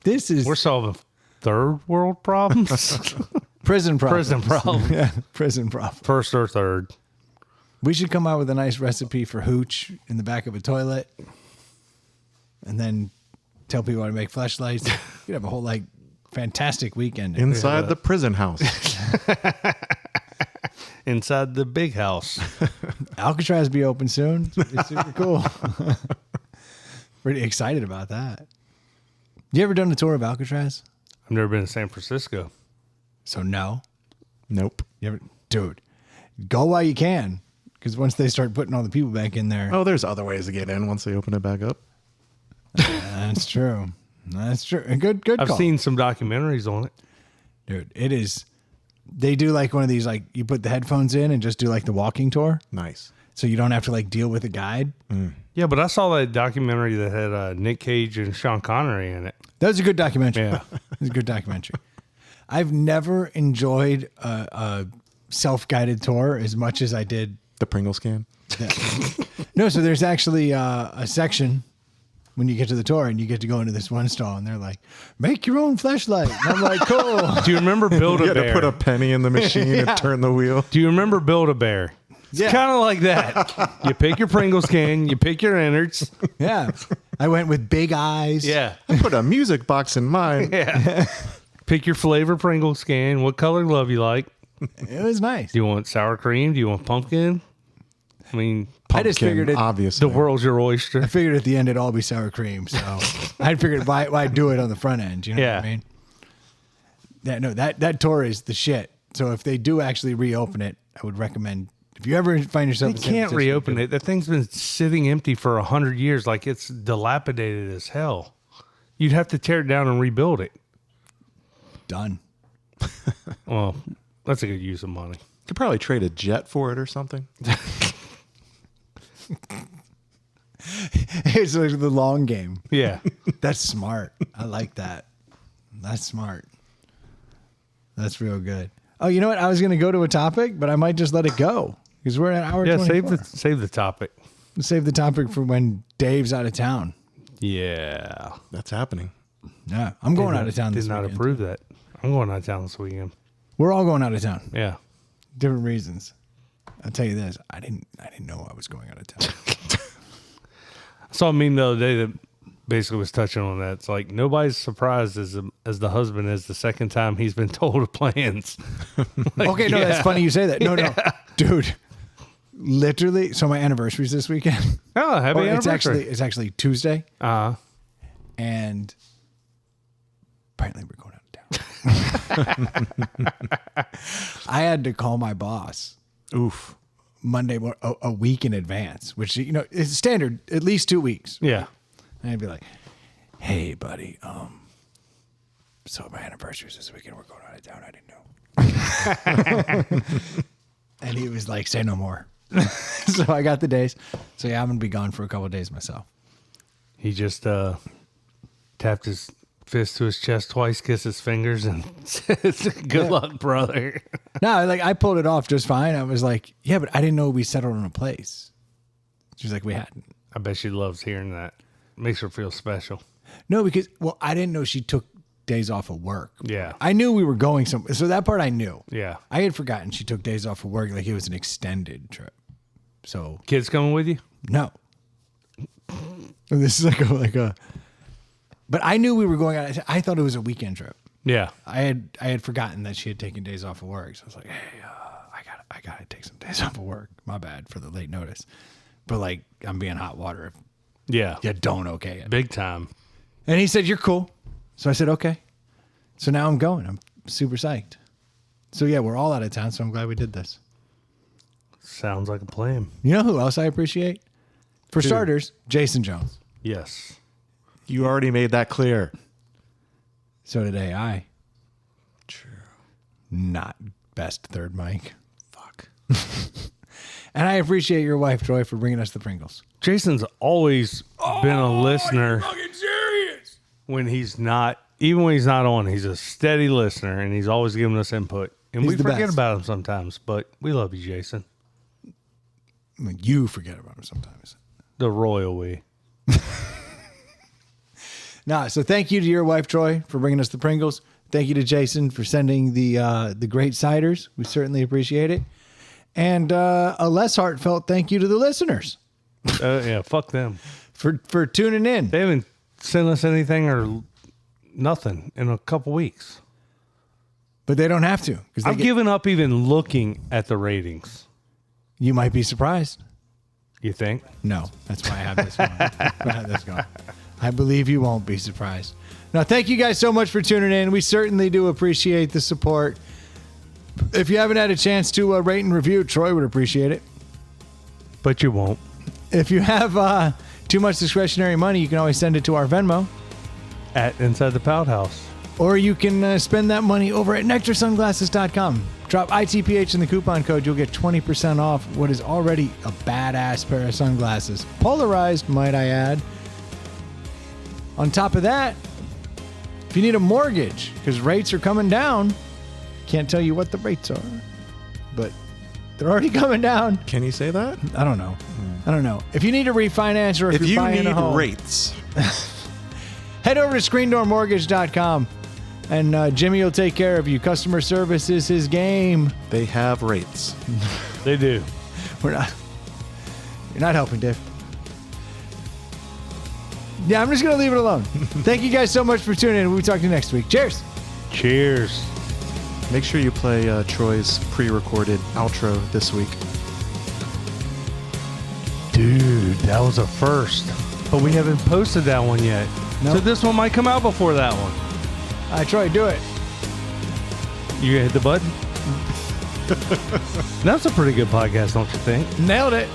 This is We're solving third world problems. prison problems. Prison problems. Yeah, prison problems. First or third. We should come out with a nice recipe for hooch in the back of a toilet, and then tell people how to make fleshlights. You'd have a whole like fantastic weekend. Inside the prison house. Inside the big house. Alcatraz be open soon. It's super cool. Pretty excited about that. You ever done a tour of Alcatraz? I've never been to San Francisco. So no. Nope. You ever, dude, go while you can, because once they start putting all the people back in there, Oh, there's other ways to get in once they open it back up. that's true. That's true. Good I've call. seen some documentaries on it. Dude, it is. They do like one of these, like you put the headphones in and just do like the walking tour, Nice. so you don't have to like deal with a guide. Yeah, but I saw that documentary that had Nick Cage and Sean Connery in it. That was a good documentary. Yeah. It was a good documentary. I've never enjoyed a self-guided tour as much as I did. The Pringles can. No, so there's actually a section when you get to the tour and you get to go into this one stall and they're like, make your own fleshlight. And I'm like, cool. Do you remember You had Build-A-Bear? to put a penny in the machine and turn the wheel. Do you remember Build-A-Bear? It's Yeah. kind of like that. You pick your Pringles can, you pick your innards. Yeah. I went with big eyes. Yeah. I put a music box in mine. Yeah. Pick your flavor Pringles can, what color glove you like. It was nice. Do you want sour cream? Do you want pumpkin? I mean, I just Pumpkin, figured it. obviously. the world's your oyster. I figured at the end it'd all be sour cream. So I figured why do it on the front end? You know Yeah. what I mean? Yeah, no, that tour is the shit. So if they do actually reopen it, I would recommend, if you ever find yourself... They can't reopen it. That thing's been sitting empty for 100 years. Like, it's dilapidated as hell. You'd have to tear it down and rebuild it. Done. Well, that's a good use of money. Could probably trade a jet for it or something. It's like the long game. Yeah. That's smart. I like that. That's smart. That's real good. Oh, you know what? I was going to go to a topic, but I might just let it go because we're at hour 24. Save the topic. Save the topic for when Dave's out of town. Yeah. That's happening. Yeah, I'm going out of town this Did not weekend. approve that. I'm going out of town this weekend. We're all going out of town. Yeah. Different reasons. I'll tell you this. I didn't know I was going out of town. I saw a meme the other day that basically was touching on that. It's like nobody's surprised as the husband is the second time he's been told of plans. Like, Okay, no, that's funny you say that. No, dude. Literally, so my anniversary's this weekend. Oh, happy anniversary. It's actually Tuesday. Uh-huh. And apparently we're going out of town. I had to call my boss. Oof. Monday, a week in advance, which, you know, is standard, at least 2 weeks. Yeah. And I'd be like, hey, buddy, so my anniversary's this weekend. We're going out of town. I didn't know. And he was like, say no more. So I got the days. So yeah, I'm going to be gone for a couple of days myself. He just tapped his fist to his chest twice, kissed his fingers, and said, good luck, brother. No, like I pulled it off just fine. I was like, yeah, but I didn't know we settled on a place. She's like, we hadn't. I bet she loves hearing that. Makes her feel special. No, because, well, I didn't know she took days off of work. Yeah. I knew we were going somewhere. So that part I knew. Yeah. I had forgotten she took days off of work. Like it was an extended trip. So Kids coming with you? no. This is like a, but I knew we were going out. I thought it was a weekend trip. Yeah. I had forgotten that she had taken days off of work. So I was like, hey, I gotta take some days off of work. My bad for the late notice. But like, I'm being hot water if Yeah. you don't okay it. Big time. And he said, you're cool. So I said, okay. So now I'm going. I'm super psyched. So yeah, we're all out of town. So I'm glad we did this. Sounds like a plan. You know who else I appreciate? For starters, Jason Jones. Yes. You already made that clear. So did AI. True. Not best third mic. Fuck. And I appreciate your wife, Troy, for bringing us the Pringles. Jason's always been a listener. Fucking serious. When he's not, even when he's not on, he's a steady listener and he's always giving us input. And He's we the forget best. about him sometimes, but we love you, Jason. I mean, you forget about him sometimes. The royal we. Nah, so thank you to your wife, Troy, for bringing us the Pringles. Thank you to Jason for sending the great ciders. We certainly appreciate it. And a less heartfelt thank you to the listeners Yeah, fuck them. for tuning in. They haven't sent us anything or nothing in a couple weeks. But they don't have to. Because I've given up even looking at the ratings. You might be surprised. You think? No, that's why I have this going. I have this going. I believe you won't be surprised. Now, thank you guys so much for tuning in. We certainly do appreciate the support. If you haven't had a chance to rate and review, Troy would appreciate it. But you won't. If you have too much discretionary money, you can always send it to our Venmo. At Inside the Pout House. Or you can spend that money over at nectarsunglasses.com. Drop ITPH in the coupon code. You'll get 20% off what is already a badass pair of sunglasses. Polarized, might I add. On top of that, if you need a mortgage, because rates are coming down, can't tell you what the rates are, but they're already coming down. Can you say that? I don't know. I don't know. If you need to refinance or if If you're you buying need a home, rates, head over to screendoormortgage.com and Jimmy will take care of you. Customer service is his game. they have rates. They do. You're not helping, Dave. Yeah, I'm just going to leave it alone. Thank you guys so much for tuning in. We'll talk to you next week. Cheers. Cheers. Make sure you play Troy's pre-recorded outro this week. Dude, that was a first. But we haven't posted that one yet. Nope. So this one might come out before that one. All right, Troy, do it. You gonna hit the button? That's a pretty good podcast, don't you think? Nailed it.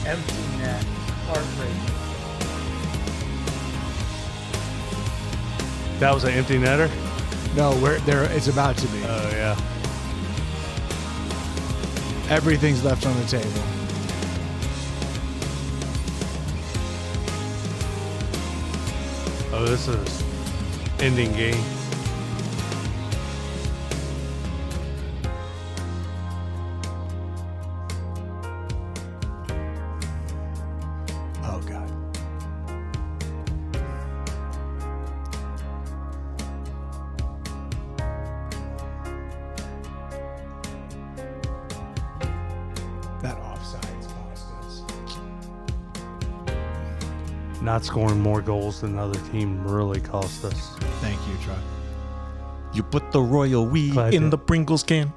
Empty net. Heartbreaking. That was an empty netter? No, we're there. It's about to be. Oh, yeah. Everything's left on the table. Oh, this is ending game. Oh God. That offsides cost us. Not scoring more goals than the other team really cost us. Thank you, Truck. You put the royal we Glad in to- the Pringles can.